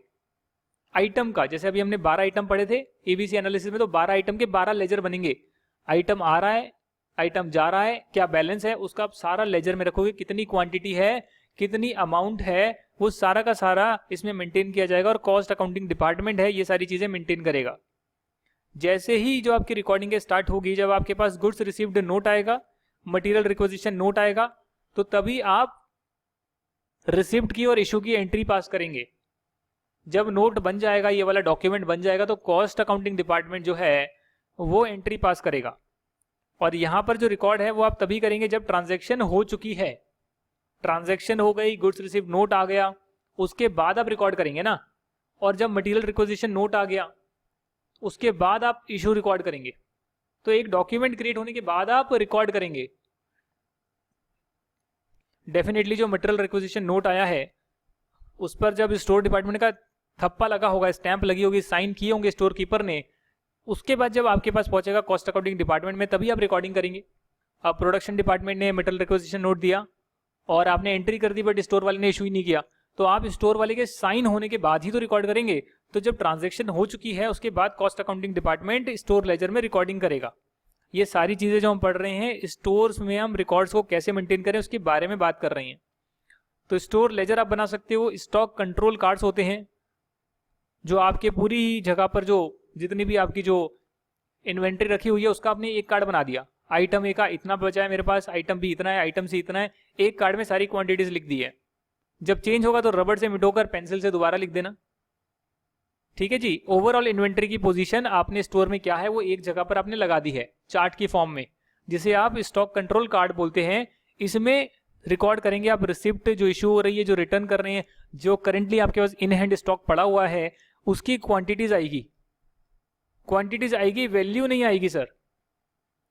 आइटम का, जैसे अभी हमने 12 आइटम पढ़े थे एबीसी एनालिसिस में, तो 12 आइटम के 12 लेजर बनेंगे। आइटम आ रहा है, आइटम जा रहा है, क्या बैलेंस है, उसका आप सारा लेजर में रखोगे। कितनी क्वांटिटी है, कितनी अमाउंट है, वो सारा का सारा इसमें मेंटेन किया जाएगा, और कॉस्ट अकाउंटिंग डिपार्टमेंट है ये सारी चीजें मेंटेन करेगा। जैसे ही जो आपकी रिकॉर्डिंग स्टार्ट होगी, जब आपके पास गुड्स रिसीव्ड नोट आएगा, मटेरियल रिक्विजिशन नोट आएगा, तो तभी आप रिसिप्ट की और इशू की एंट्री पास करेंगे। जब नोट बन जाएगा, ये वाला डॉक्यूमेंट बन जाएगा, तो कॉस्ट अकाउंटिंग डिपार्टमेंट जो है वो एंट्री पास करेगा। और यहां पर जो रिकॉर्ड है वो आप तभी करेंगे जब ट्रांजैक्शन हो चुकी है। ट्रांजैक्शन हो गई, गुड्स रिसीव नोट आ गया, उसके बाद आप रिकॉर्ड करेंगे ना। और जब मटेरियल रिक्विजिशन नोट आ गया उसके बाद आप इशू रिकॉर्ड करेंगे। तो एक डॉक्यूमेंट क्रिएट होने के बाद आप रिकॉर्ड करेंगे। डेफिनेटली जो मटेरियल रिक्विजिशन नोट आया है उस पर जब स्टोर डिपार्टमेंट का थप्पा लगा होगा, स्टैंप लगी होगी, साइन किए होंगे स्टोर कीपर ने, उसके बाद जब आपके पास पहुंचेगा कॉस्ट अकाउंटिंग डिपार्टमेंट में, तभी आप रिकॉर्डिंग करेंगे। अब प्रोडक्शन डिपार्टमेंट ने मटेरियल रिक्विजिशन नोट दिया और आपने एंट्री कर दी, बट स्टोर वाले ने इशू ही नहीं किया, तो आप स्टोर वाले के साइन होने के बाद ही तो रिकॉर्ड करेंगे। तो जब ट्रांजैक्शन हो चुकी है उसके बाद cost accounting department store laser में रिकॉर्डिंग करेगा। ये सारी चीजें जो हम पढ़ रहे हैं, स्टोर्स में हम रिकॉर्ड्स को कैसे मेंटेन करें उसके बारे में बात कर रहे हैं। तो स्टोर लेजर आप बना सकते हो। स्टॉक कंट्रोल कार्ड्स होते हैं जो आपके पूरी जगह पर जो जितनी भी आपकी जो इन्वेंट्री रखी हुई है उसका आपने एक कार्ड बना दिया। आइटम ए का इतना बचा है मेरे पास, आइटम बी इतना है, आइटम सी इतना है, एक कार्ड में सारी क्वांटिटीज लिख दी है। जब चेंज होगा तो रबड़ से मिटोकर पेंसिल से दोबारा लिख देना। ठीक है जी। ओवरऑल इन्वेंट्री की पोजीशन आपने स्टोर में क्या है वो एक जगह पर आपने लगा दी है चार्ट की फॉर्म में, जिसे आप स्टॉक कंट्रोल कार्ड बोलते हैं। इसमें रिकॉर्ड करेंगे आप रिसिप्ट जो इशू हो रही है, जो रिटर्न कर रहे हैं, जो करेंटली आपके पास इन हैंड स्टॉक पड़ा हुआ है उसकी क्वांटिटीज आएगी। क्वांटिटीज आएगी, वैल्यू नहीं आएगी सर।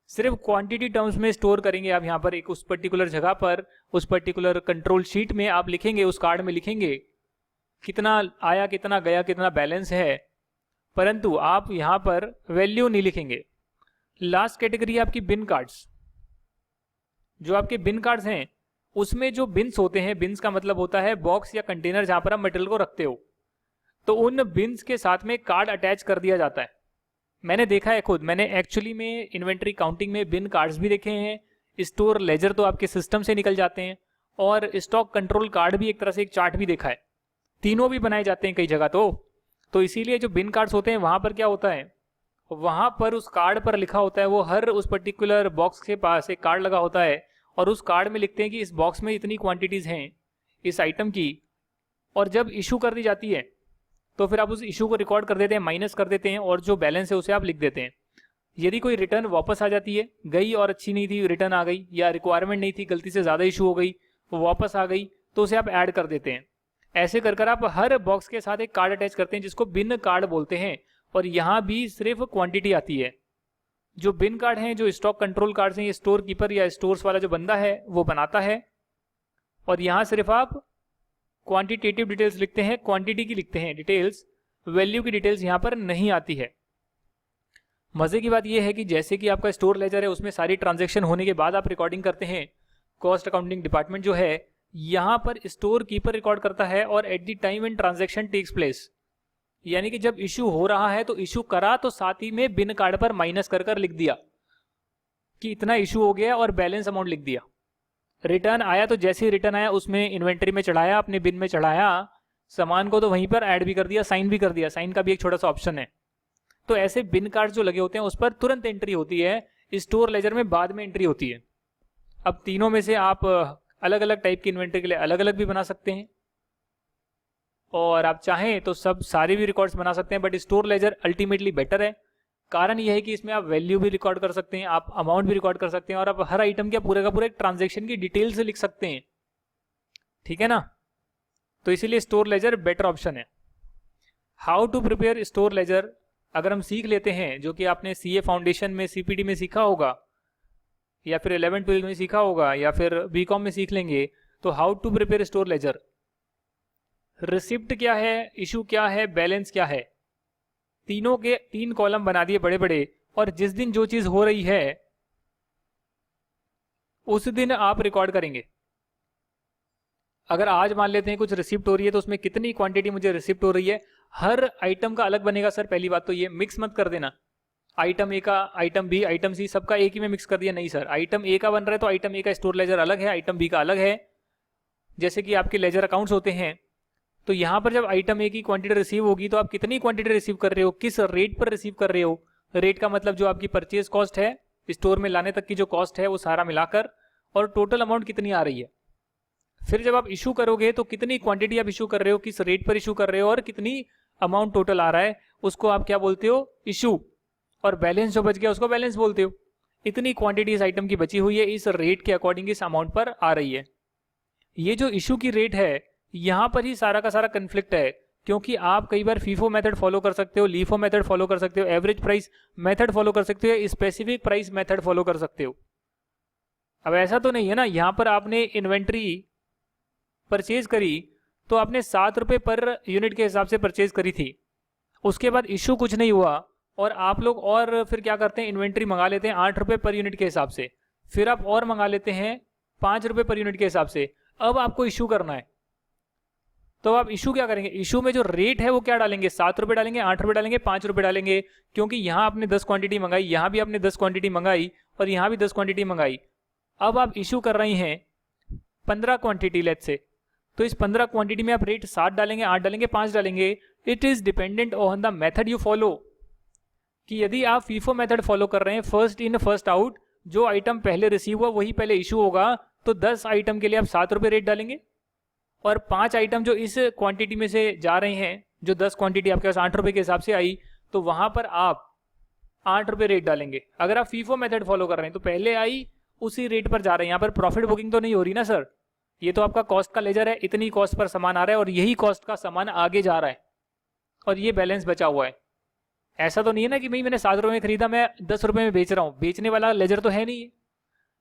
सिर्फ क्वांटिटी टर्म्स में स्टोर करेंगे आप यहाँ पर एक उस पर्टिकुलर जगह पर, उस पर्टिकुलर कंट्रोल शीट में आप लिखेंगे, उस कार्ड में लिखेंगे कितना आया, कितना गया, कितना बैलेंस है, परंतु आप यहां पर वैल्यू नहीं लिखेंगे। लास्ट कैटेगरी आपकी बिन कार्ड्स। जो आपके बिन कार्ड्स हैं उसमें जो बिन्स होते हैं, बिन्स का मतलब होता है बॉक्स या कंटेनर जहां पर आप मटेरियल को रखते हो, तो उन बिन्स के साथ में कार्ड अटैच कर दिया जाता है। मैंने देखा है खुद, मैंने एक्चुअली में इन्वेंट्री काउंटिंग में बिन कार्ड्स भी देखे हैं, स्टोर लेजर तो आपके सिस्टम से निकल जाते हैं, और स्टॉक कंट्रोल कार्ड भी एक तरह से एक चार्ट भी देखा है, तीनों भी बनाए जाते हैं कई जगह। तो इसीलिए जो बिन कार्ड्स होते हैं वहां पर क्या होता है, वहां पर उस कार्ड पर लिखा होता है, वो हर उस पर्टिकुलर बॉक्स के पास एक कार्ड लगा होता है और उस कार्ड में लिखते हैं कि इस बॉक्स में इतनी क्वांटिटीज हैं इस आइटम की, और जब इशू कर दी जाती है तो फिर आप उस इशू को रिकॉर्ड कर देते हैं, माइनस कर देते हैं, और जो बैलेंस है उसे आप लिख देते हैं। यदि कोई रिटर्न वापस आ जाती है, गई और अच्छी नहीं थी, रिटर्न आ गई, या रिक्वायरमेंट नहीं थी, गलती से ज़्यादा इशू हो गई, वो वापस आ गई, तो उसे आप ऐड कर देते हैं। ऐसे कर कर आप हर बॉक्स के साथ एक कार्ड अटैच करते हैं जिसको बिन कार्ड बोलते हैं, और यहाँ भी सिर्फ क्वांटिटी आती है। जो बिन कार्ड हैं, जो स्टॉक कंट्रोल कार्ड हैं, ये स्टोर कीपर या स्टोर्स वाला जो बंदा है वो बनाता है, और यहाँ सिर्फ आप क्वांटिटेटिव डिटेल्स लिखते हैं, क्वांटिटी की लिखते हैं डिटेल्स, वैल्यू की डिटेल्स यहाँ पर नहीं आती है। मजे की बात यह है कि जैसे कि आपका स्टोर लेजर है, उसमें सारी ट्रांजैक्शन होने के बाद आप रिकॉर्डिंग करते हैं, कॉस्ट अकाउंटिंग डिपार्टमेंट जो है यहाँ पर स्टोर कीपर रिकॉर्ड करता है, और at the time when transaction takes place, यानी कि जब इशू हो रहा है तो इशू करा तो साथ ही में बिन कार्ड पर माइनस कर कर लिख दिया कि इतना इशू हो गया और बैलेंस अमाउंट लिख दिया। रिटर्न आया तो जैसे ही रिटर्न आया उसमें इन्वेंटरी में चढ़ाया, अपने बिन में चढ़ाया सामान को, तो वहीं पर ऐड भी कर दिया, साइन भी कर दिया, साइन का भी एक छोटा सा ऑप्शन है। तो ऐसे बिन कार्ड जो लगे होते हैं उस पर तुरंत एंट्री होती है, स्टोर लेजर में बाद में एंट्री होती है। अब तीनों में से आप अलग अलग टाइप की इन्वेंटरी के लिए अलग अलग भी बना सकते हैं, और आप चाहें तो सब सारे भी रिकॉर्ड्स बना सकते हैं, but store laser ultimately better है। कारण यह है कि इसमें आप वैल्यू भी रिकॉर्ड कर सकते हैं, आप अमाउंट भी रिकॉर्ड कर सकते हैं, और आप हर आइटम के पूरे का पूरा एक ट्रांजेक्शन की डिटेल्स लिख सकते हैं, ठीक है ना। तो इसीलिए स्टोर लेजर बेटर ऑप्शन है। How to prepare store ledger अगर हम सीख लेते हैं, जो कि आपने सीए फाउंडेशन में, सीपीडी में सीखा होगा, या फिर 11th-12th में सीखा होगा, या फिर बीकॉम में सीख लेंगे, तो how to prepare store ledger, receipt क्या है, इशू क्या है, बैलेंस क्या है, तीनों के 3 कॉलम बना दिए बड़े बड़े, और जिस दिन जो चीज हो रही है उस दिन आप रिकॉर्ड करेंगे। अगर आज मान लेते हैं कुछ रिसिप्ट हो रही है तो उसमें कितनी क्वांटिटी मुझे रिसिप्ट हो रही है, हर आइटम का अलग बनेगा सर। पहली बात तो ये मिक्स मत कर देना, आइटम ए का, आइटम बी, आइटम सी, सबका एक ही में मिक्स कर दिया, नहीं सर। आइटम ए का बन रहा है तो आइटम ए का स्टोर लेजर अलग है, आइटम बी का अलग है। जैसे कि आपके लेजर अकाउंट्स होते हैं, तो यहाँ पर जब आइटम ए की क्वांटिटी रिसीव होगी तो आप कितनी क्वांटिटी रिसीव कर रहे हो, किस रेट पर रिसीव कर रहे हो। रेट का मतलब जो आपकी परचेज कॉस्ट है, स्टोर में लाने तक की जो कॉस्ट है, वो सारा मिलाकर, और टोटल अमाउंट कितनी आ रही है। फिर जब आप इशू करोगे तो कितनी क्वांटिटी आप इशू कर रहे हो, किस रेट पर इशू कर रहे हो, और कितनी अमाउंट टोटल आ रहा है, उसको आप क्या बोलते हो, इशू। और बैलेंस जो बच गया उसको बैलेंस बोलते हो। इतनी क्वांटिटी इस आइटम की बची हुई है, इस रेट के अकॉर्डिंग इस अमाउंट पर आ रही है। ये जो इशू की रेट है, यहां पर ही सारा का सारा कन्फ्लिक्ट है, क्योंकि आप कई बार फीफो मेथड फॉलो कर सकते हो, लीफो मेथड फॉलो कर सकते हो, एवरेज प्राइस मेथड फॉलो कर सकते हो, स्पेसिफिक प्राइस मेथड फॉलो कर सकते हो। अब ऐसा तो नहीं है ना, यहां पर आपने इन्वेंट्री परचेज करी तो आपने 7 रुपए पर यूनिट के हिसाब से परचेज करी थी, उसके बाद इशू कुछ नहीं हुआ, और आप लोग और फिर क्या करते हैं, इन्वेंट्री मंगा लेते हैं 8 रुपए पर यूनिट के हिसाब से, फिर आप और मंगा लेते हैं 5 रुपए पर यूनिट के हिसाब से। अब आपको इशू करना है, तो आप इशू क्या करेंगे, इशू में जो रेट है वो क्या डालेंगे, 7 रुपए डालेंगे, 8 रुपए डालेंगे, 5 रुपए डालेंगे, क्योंकि यहां आपने 10 क्वांटिटी मंगाई, यहां भी आपने 10 क्वांटिटी मंगाई, और यहां भी 10 क्वांटिटी मंगाई। अब आप इशू कर रही हैं 15 क्वांटिटी लेट्स से, तो इस 15 क्वांटिटी में आप रेट 7 डालेंगे, 8 डालेंगे, 5 डालेंगे। It is dependent on the method you follow, कि यदि आप फीफो मेथड फॉलो कर रहे हैं, फर्स्ट इन फर्स्ट आउट, जो आइटम पहले रिसीव हुआ वही पहले इशू होगा, तो 10 आइटम के लिए आप 7 रुपए रेट डालेंगे, और 5 आइटम जो इस क्वांटिटी में से जा रहे हैं, जो 10 क्वांटिटी आपके पास 8 रुपए के हिसाब से आई, तो वहां पर आप 8 रुपए रेट डालेंगे। अगर आप फीफो मेथड फॉलो कर रहे हैं तो पहले आई उसी रेट पर जा रहे हैं, यहाँ पर प्रॉफिट बुकिंग तो नहीं हो रही ना सर, ये तो आपका कॉस्ट का लेजर है, इतनी कॉस्ट पर सामान आ रहा है और यही कॉस्ट का सामान आगे जा रहा है, और ये बैलेंस बचा हुआ है। ऐसा तो नहीं है ना कि भाई मैंने 7 रुपए में खरीदा, मैं 10 रुपए में बेच रहा हूँ, बेचने वाला लेजर तो है नहीं।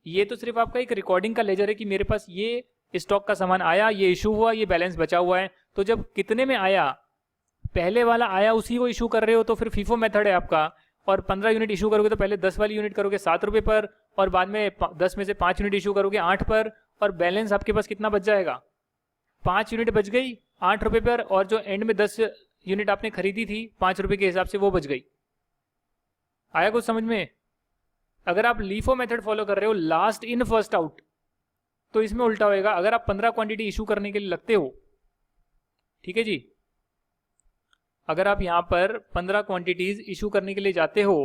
ये तो सिर्फ आपका एक रिकॉर्डिंग का लेजर है कि मेरे पास ये स्टॉक का सामान आया, ये इशू हुआ, ये बैलेंस बचा हुआ है। तो जब कितने में आया, पहले वाला आया उसी को इशू कर रहे हो, तो फिर फीफो मेथड है आपका, और 15 यूनिट इशू करोगे तो पहले 10 वाली यूनिट करोगे 7 रुपये पर, और बाद में 10 में से 5 यूनिट इशू करोगे 8 पर, और बैलेंस आपके पास कितना बच जाएगा, 5 यूनिट बच गई 8 रुपये पर, और जो एंड में 10 यूनिट आपने खरीदी थी 5 रुपये के हिसाब से वो बच गई। आया कुछ समझ में? अगर आप लीफो मेथड फॉलो कर रहे हो लास्ट इन फर्स्ट आउट, तो इसमें उल्टा होएगा। अगर आप 15 क्वांटिटी इशू करने के लिए लगते हो, ठीक है जी, अगर आप यहां पर 15 क्वांटिटीज इशू करने के लिए जाते हो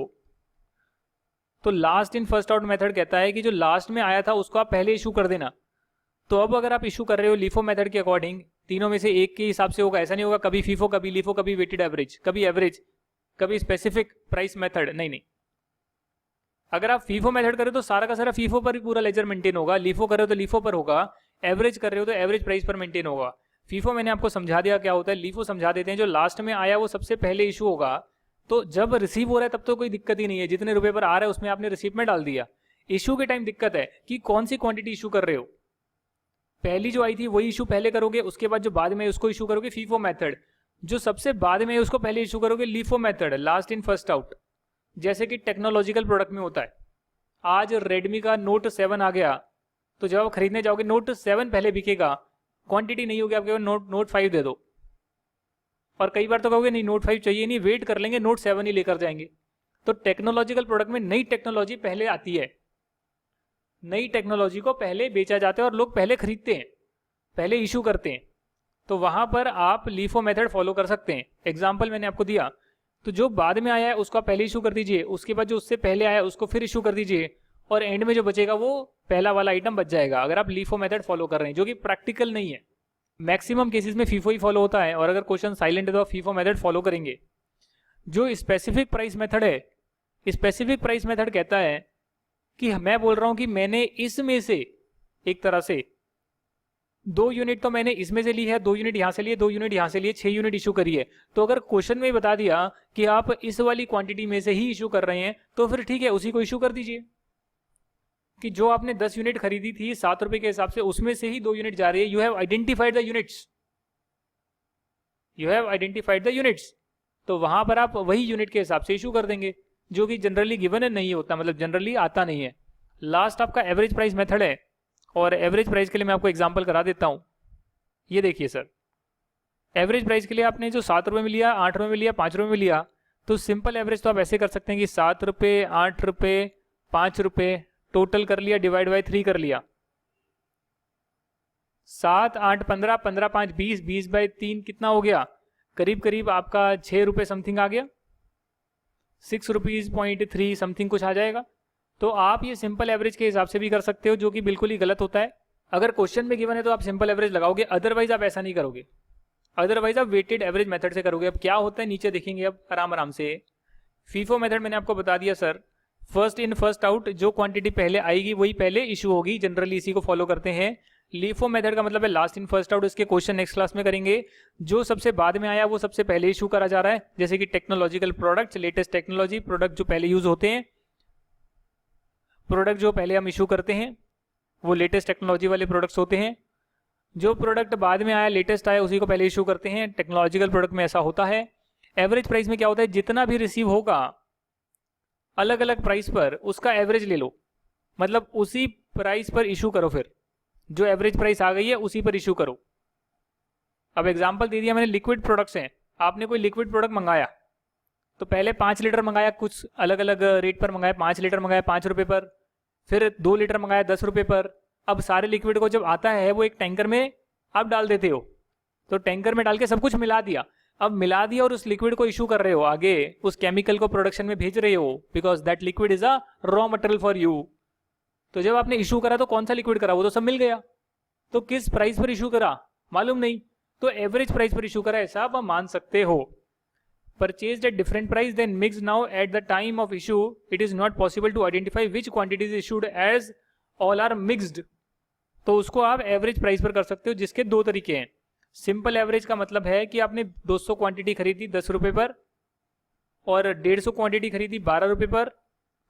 तो last in first out method कहता है कि जो लास्ट में आया था उसको आप पहले इशू कर देना। तो अब अगर आप इशू कर रहे हो लीफो मेथड के अकॉर्डिंग, तीनों में से एक के हिसाब से होगा, ऐसा नहीं होगा कभी फीफो कभी लीफो कभी वेटेड एवरेज कभी एवरेज कभी स्पेसिफिक प्राइस मेथड, नहीं। अगर आप फीफो मेथड करें तो सारा का सारा फीफो पर ही पूरा लेजर मेंटेन होगा, लीफो कर रहे हो तो लीफो पर होगा, एवरेज कर रहे हो तो एवरेज प्राइस पर मेंटेन होगा। फीफो मैंने आपको समझा दिया क्या होता है, लीफो समझा देते हैं, जो लास्ट में आया वो सबसे पहले इशू होगा। तो जब रिसीव हो रहा है तब तो कोई दिक्कत ही नहीं है, जितने रुपए पर आ रहा है उसमें आपने रिसीप्ट में डाल दिया। इशू के टाइम दिक्कत है कि कौन सी क्वांटिटी इशू कर रहे हो। पहली जो आई थी वही इशू पहले करोगे, उसके बाद जो बाद में उसको इशू करोगे फीफो मेथड, जो सबसे बाद में उसको पहले इशू करोगे LIFO method, last in first out. जैसे कि टेक्नोलॉजिकल प्रोडक्ट में होता है, आज रेडमी का नोट 7 आ गया, तो जब आप खरीदने जाओगे नोट 7 पहले बिकेगा, क्वांटिटी नहीं होगी, आप कहोगे नोट 5 दे दो, और कई बार तो कहोगे नहीं नोट 5 चाहिए नहीं, वेट कर लेंगे नोट 7 ही लेकर जाएंगे। तो टेक्नोलॉजिकल प्रोडक्ट में नई टेक्नोलॉजी पहले आती है, नई टेक्नोलॉजी को पहले बेचा जाता है और लोग पहले खरीदते हैं, पहले इशू करते हैं, तो वहां पर आप लीफो मेथड फॉलो कर सकते हैं। एग्जाम्पल मैंने आपको दिया, तो जो बाद में आया है उसको आप पहले इशू कर दीजिए, उसके बाद जो उससे पहले आया उसको फिर इशू कर दीजिए, और एंड में जो बचेगा वो पहला वाला आइटम बच जाएगा, अगर आप लीफो मेथड फॉलो कर रहे हैं, जो कि प्रैक्टिकल नहीं है। मैक्सिमम केसेस में फीफो ही फॉलो होता है, और अगर क्वेश्चन साइलेंट है तो आप फीफो मेथड फॉलो करेंगे। जो स्पेसिफिक प्राइस मेथड है, स्पेसिफिक प्राइस मेथड कहता है कि मैं बोल रहा हूं कि मैंने इसमें से एक तरह से 2 यूनिट तो मैंने इसमें से ली है, 2 यूनिट यहां से लिए, 2 यूनिट यहां से लिए, 6 यूनिट इशू करी है। तो अगर क्वेश्चन में बता दिया कि आप इस वाली क्वांटिटी में से ही इशू कर रहे हैं, तो फिर ठीक है उसी को इशू कर दीजिए, कि जो आपने 10 यूनिट खरीदी थी 7 रुपए के हिसाब से, उसमें से ही 2 यूनिट जा रही है। You have identified the units, you have identified the units, तो वहां पर आप वही यूनिट के हिसाब से इशू कर देंगे, जो कि जनरली गिवन नहीं होता, मतलब जनरली आता नहीं है। लास्ट आपका एवरेज प्राइस मेथड है, और एवरेज प्राइस के लिए मैं आपको एग्जांपल करा देता हूं। ये देखिए सर, एवरेज प्राइस के लिए आपने जो 7 रुपए में लिया, 8 रुपए में लिया, 5 रुपए में लिया, तो सिंपल एवरेज तो आप ऐसे कर सकते हैं कि 7 रुपए, 8 रुपए, 5 रुपए टोटल कर लिया, डिवाइड बाय 3 कर लिया, 7, 8, 15, 15, 5, 20, 20 बाय 3 कितना हो गया, करीब करीब आपका 6 रुपए समथिंग आ गया, 6 रुपीज 0.3 समथिंग कुछ आ जाएगा। तो आप ये सिंपल एवरेज के हिसाब से भी कर सकते हो, जो कि बिल्कुल ही गलत होता है। अगर क्वेश्चन में गिवन है तो आप सिंपल एवरेज लगाओगे, अदरवाइज आप ऐसा नहीं करोगे, अदरवाइज आप वेटेड एवरेज मेथड से करोगे। अब क्या होता है नीचे देखेंगे अब आराम आराम से। फीफो मेथड मैंने आपको बता दिया sir, first in first out, जो क्वांटिटी पहले आएगी वही पहले इशू होगी, जनरली इसी को फॉलो करते हैं। लीफो मेथड का मतलब है लास्ट इन फर्स्ट आउट, इसके क्वेश्चन नेक्स्ट क्लास में करेंगे। जो सबसे बाद में आया वो सबसे पहले इशू करा जा रहा है, जैसे कि technological products, latest technology, product जो पहले यूज होते हैं, प्रोडक्ट जो पहले हम इशू करते हैं वो लेटेस्ट टेक्नोलॉजी वाले प्रोडक्ट्स होते हैं। जो प्रोडक्ट बाद में आया, लेटेस्ट आया, उसी को पहले इशू करते हैं। टेक्नोलॉजिकल प्रोडक्ट में ऐसा होता है। एवरेज प्राइस में क्या होता है, जितना भी रिसीव होगा अलग अलग प्राइस पर, उसका एवरेज ले लो, मतलब उसी प्राइस पर इशू करो, फिर जो एवरेज प्राइस आ गई है उसी पर इशू करो। अब एग्जांपल दे दिया मैंने, लिक्विड प्रोडक्ट्स हैं, आपने कोई लिक्विड प्रोडक्ट मंगाया, तो पहले 5 लीटर मंगाया, कुछ अलग अलग रेट पर मंगाया, 5 लीटर मंगाया 5 रुपए पर, फिर 2 लीटर मंगाया 10 रुपए पर। अब सारे लिक्विड को जब आता है वो एक टैंकर में आप डाल देते हो, तो टैंकर में डाल के सब कुछ मिला दिया। अब मिला दिया और उस लिक्विड को इशू कर रहे हो, आगे उस केमिकल को प्रोडक्शन में भेज रहे हो, because that liquid is a raw material for you. तो जब आपने इशू करा तो कौन सा लिक्विड करा, वो तो सब मिल गया, तो किस प्राइस पर इशू करा मालूम नहीं, तो एवरेज प्राइस पर इशू करा, ऐसा आप मान सकते हो। Purchased at different price then mixed now at the time of issue, it is not possible to identify which quantity is issued as all are mixed। तो उसको आप एवरेज प्राइस पर कर सकते हो, जिसके 2 तरीके हैं। सिंपल एवरेज का मतलब है कि आपने 200 क्वांटिटी खरीदी 10 रुपए पर, और 150 क्वांटिटी खरीदी 12 रुपए पर,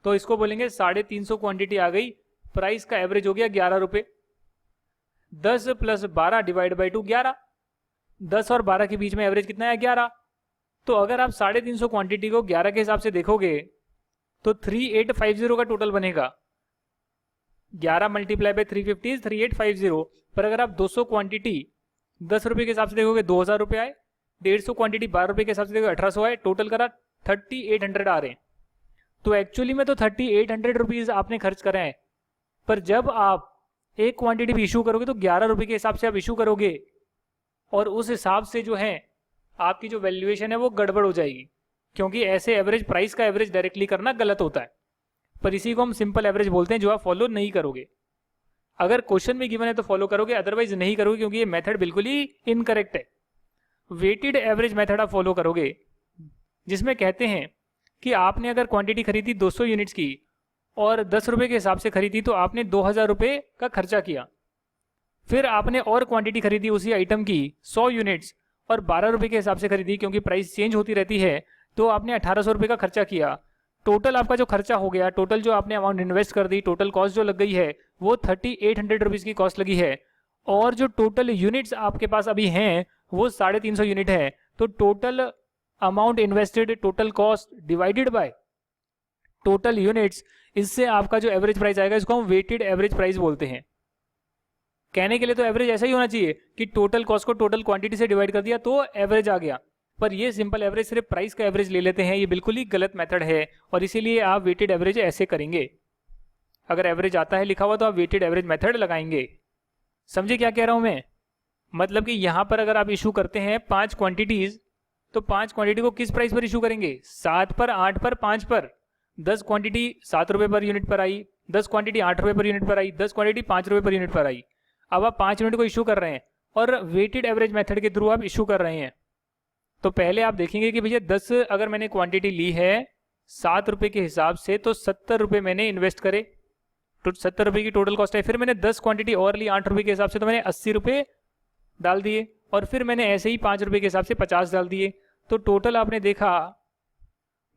तो इसको बोलेंगे 350 क्वांटिटी आ गई, प्राइस का एवरेज हो गया 11 रुपए। 10 + 12 डिवाइड बाई 2 11, 10 और 12 के बीच में एवरेज कितना है 11। तो अगर आप 350 क्वांटिटी को 11 के हिसाब से देखोगे तो 3850 का टोटल बनेगा। 11 मल्टीप्लाई बाय 350 3850। पर अगर आप 200 क्वांटिटी 10 रुपए के हिसाब से देखोगे 2000 रुपए आए, 150 क्वांटिटी 12 रुपए के हिसाब से देखोगे 1800 आए, टोटल करा 3800 आ रहे हैं। तो एक्चुअली में तो 3800 रुपीज आपने खर्च करे हैं, पर जब आप एक क्वांटिटी भी इशू करोगे तो 11 रुपए के हिसाब से आप इशू करोगे, और उस हिसाब से जो है आपकी जो वैल्यूएशन है वो गड़बड़ हो जाएगी, क्योंकि ऐसे एवरेज प्राइस का एवरेज डायरेक्टली करना गलत होता है। पर इसी को हम सिंपल एवरेज बोलते हैं, जो आप फॉलो नहीं करोगे। अगर क्वेश्चन में गिवन है तो फॉलो करोगे, अदरवाइज नहीं करोगे, क्योंकि ये मेथड बिल्कुल ही इनकरेक्ट है। वेटेड एवरेज मेथड आप फॉलो करोगे, जिसमें कहते हैं कि आपने अगर क्वांटिटी खरीदी 200 यूनिट्स की और 10 रुपए के हिसाब से खरीदी, तो आपने 2000 रुपए का खर्चा किया। फिर आपने और क्वांटिटी खरीदी उसी आइटम की 100 यूनिट्स और 12 रुपए के हिसाब से खरीदी, क्योंकि प्राइस चेंज होती रहती है, तो आपने 1800 रुपए का खर्चा किया। टोटल आपका जो खर्चा हो गया, टोटल जो आपने अमाउंट इन्वेस्ट कर दी, टोटल कॉस्ट जो लग गई है वो 3800 रुपीज की कॉस्ट लगी है। और जो टोटल यूनिट्स आपके पास अभी हैं वो 350 यूनिट है। तो total amount invested, total cost divided by total units, इससे आपका जो एवरेज प्राइस आएगा इसको हम वेटेड एवरेज प्राइस बोलते हैं। कहने के लिए तो एवरेज ऐसा ही होना चाहिए कि टोटल कॉस्ट को टोटल क्वांटिटी से डिवाइड कर दिया तो एवरेज आ गया, पर ये सिंपल एवरेज सिर्फ प्राइस का एवरेज ले लेते हैं, ये बिल्कुल ही गलत मेथड है। और इसीलिए आप वेटेड एवरेज ऐसे करेंगे। अगर एवरेज आता है लिखा हुआ तो आप वेटेड एवरेज मेथड लगाएंगे। समझे क्या कह रहा हूं मैं? मतलब कि यहां पर अगर आप इशू करते हैं 5 क्वांटिटीज, तो 5 क्वांटिटी को किस प्राइस पर इशू करेंगे? 7 पर, 8 पर, 5 पर। 10 क्वांटिटी 7 रुपए पर यूनिट पर आई, 10 क्वांटिटी 8 रुपए पर यूनिट पर आई, 10 क्वांटिटी 5 रुपए पर यूनिट पर आई। अब आप 5 यूनिट को इशू कर रहे हैं और वेटेड एवरेज मेथड के थ्रू आप इशू कर रहे हैं। तो पहले आप देखेंगे कि भैया 10 अगर मैंने क्वांटिटी ली है 7 रुपए के हिसाब से, तो 70 रुपए मैंने इन्वेस्ट करे, तो 70 रुपए की टोटल कॉस्ट है। फिर मैंने 10 क्वांटिटी और ली 8 रुपए के हिसाब से, तो मैंने 80 रुपए डाल दिए, और फिर मैंने ऐसे ही 5 रुपए के हिसाब से 50 डाल दिए। तो टोटल आपने देखा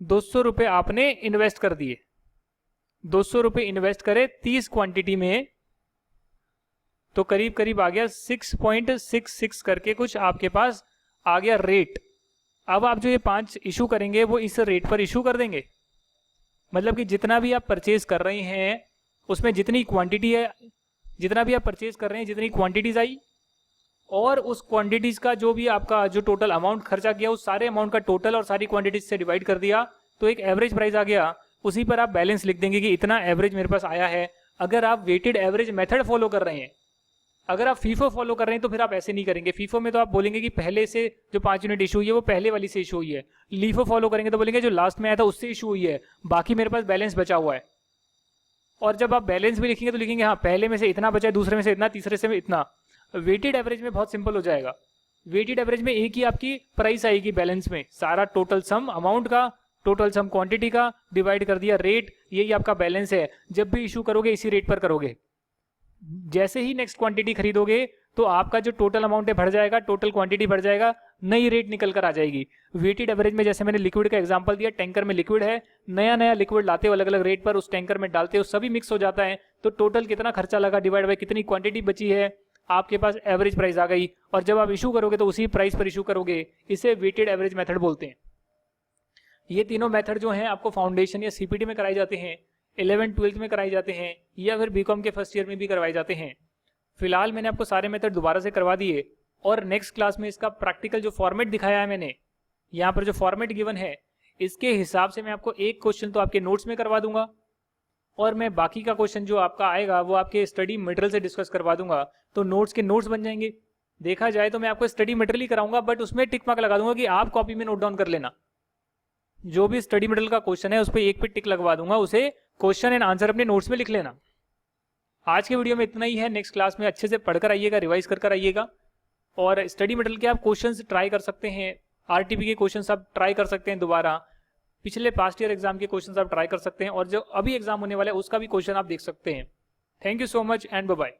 200 रुपए आपने इन्वेस्ट कर दिए। 200 रुपए इन्वेस्ट करे 30 क्वांटिटी में, तो करीब करीब आ गया 6.66 करके कुछ आपके पास आ गया रेट। अब आप जो ये 5 इशू करेंगे वो इस रेट पर इशू कर देंगे। मतलब कि जितना भी आप परचेज कर रहे हैं उसमें जितनी क्वांटिटी है, जितना भी आप परचेज कर रहे हैं जितनी क्वांटिटीज आई, और उस क्वांटिटीज का जो भी आपका जो टोटल अमाउंट खर्चा किया उस सारे अमाउंट का टोटल और सारी क्वांटिटीज से डिवाइड कर दिया, तो एक एवरेज प्राइस आ गया। उसी पर आप बैलेंस लिख देंगे कि इतना एवरेज मेरे पास आया है। अगर आप वेटेड एवरेज मेथड फॉलो कर रहे हैं, अगर आप फीफो फॉलो कर रहे हैं तो फिर आप ऐसे नहीं करेंगे। फीफो में तो आप बोलेंगे कि पहले से जो 5 यूनिट इशू हुई है वो पहले वाली से इशू हुई है। लीफो फॉलो करेंगे तो बोलेंगे जो लास्ट में आया था उससे इशू हुई है, बाकी मेरे पास बैलेंस बचा हुआ है। और जब आप बैलेंस भी लिखेंगे तो लिखेंगे हाँ पहले में से इतना बचा है, दूसरे में से इतना, तीसरे से इतना। वेटेड एवरेज में बहुत सिंपल हो जाएगा। वेटेड एवरेज में एक ही आपकी प्राइस आएगी बैलेंस में, सारा टोटल सम अमाउंट का, टोटल सम क्वांटिटी का डिवाइड कर दिया रेट, यही आपका बैलेंस है। जब भी इशू करोगे इसी रेट पर करोगे। जैसे ही नेक्स्ट क्वांटिटी खरीदोगे तो आपका जो टोटल अमाउंट है बढ़ जाएगा, टोटल क्वांटिटी बढ़ जाएगा, नई रेट निकल कर आ जाएगी। वेटेड एवरेज में जैसे मैंने लिक्विड का एग्जांपल दिया, टैंकर में लिक्विड है, नया नया लिक्विड लाते हो अलग अलग रेट पर, उस टैंकर में डालते हो, सभी मिक्स हो जाता है, तो टोटल कितना खर्चा लगा डिवाइड बाय कितनी क्वांटिटी बची है, आपके पास एवरेज प्राइस आ गई। और जब आप इशू करोगे तो उसी प्राइस पर इशू करोगे। इसे वेटेड एवरेज मेथड बोलते हैं। ये तीनों मेथड जो हैं आपको फाउंडेशन या सीपीटी में कराए जाते हैं, 11th 12th में कराए जाते हैं, या फिर बीकॉम के फर्स्ट ईयर में भी करवाए जाते हैं। फिलहाल मैंने आपको सारे मेथड दोबारा से करवा दिए, और नेक्स्ट क्लास में इसका प्रैक्टिकल जो फॉर्मेट दिखाया है मैंने, यहाँ पर जो फॉर्मेट गिवन है इसके हिसाब से मैं आपको एक क्वेश्चन तो आपके नोट्स में करवा दूंगा, और मैं बाकी का क्वेश्चन जो आपका आएगा वो आपके स्टडी मटेरियल से डिस्कस करवा दूंगा। तो नोट्स के नोट्स बन जाएंगे। देखा जाए तो मैं आपको स्टडी मटेरियल ही कराऊंगा, बट उसमें टिक मार्क लगा दूंगा कि आप कॉपी में नोट डाउन कर लेना। जो भी स्टडी मटेरियल का क्वेश्चन है उस पर एक पे टिक लगवा दूंगा, उसे क्वेश्चन एंड आंसर अपने नोट्स में लिख लेना। आज के वीडियो में इतना ही है। नेक्स्ट क्लास में अच्छे से पढ़कर आइएगा, रिवाइज कर आइएगा, और स्टडी मटेरियल के आप क्वेश्चंस ट्राई कर सकते हैं। आरटीपी के क्वेश्चंस आप ट्राई कर सकते हैं दोबारा, पिछले पास्ट ईयर एग्जाम के क्वेश्चंस आप ट्राई कर सकते हैं, और जो अभी एग्जाम होने वाला है उसका भी क्वेश्चन आप देख सकते हैं। Thank you so much and bye bye.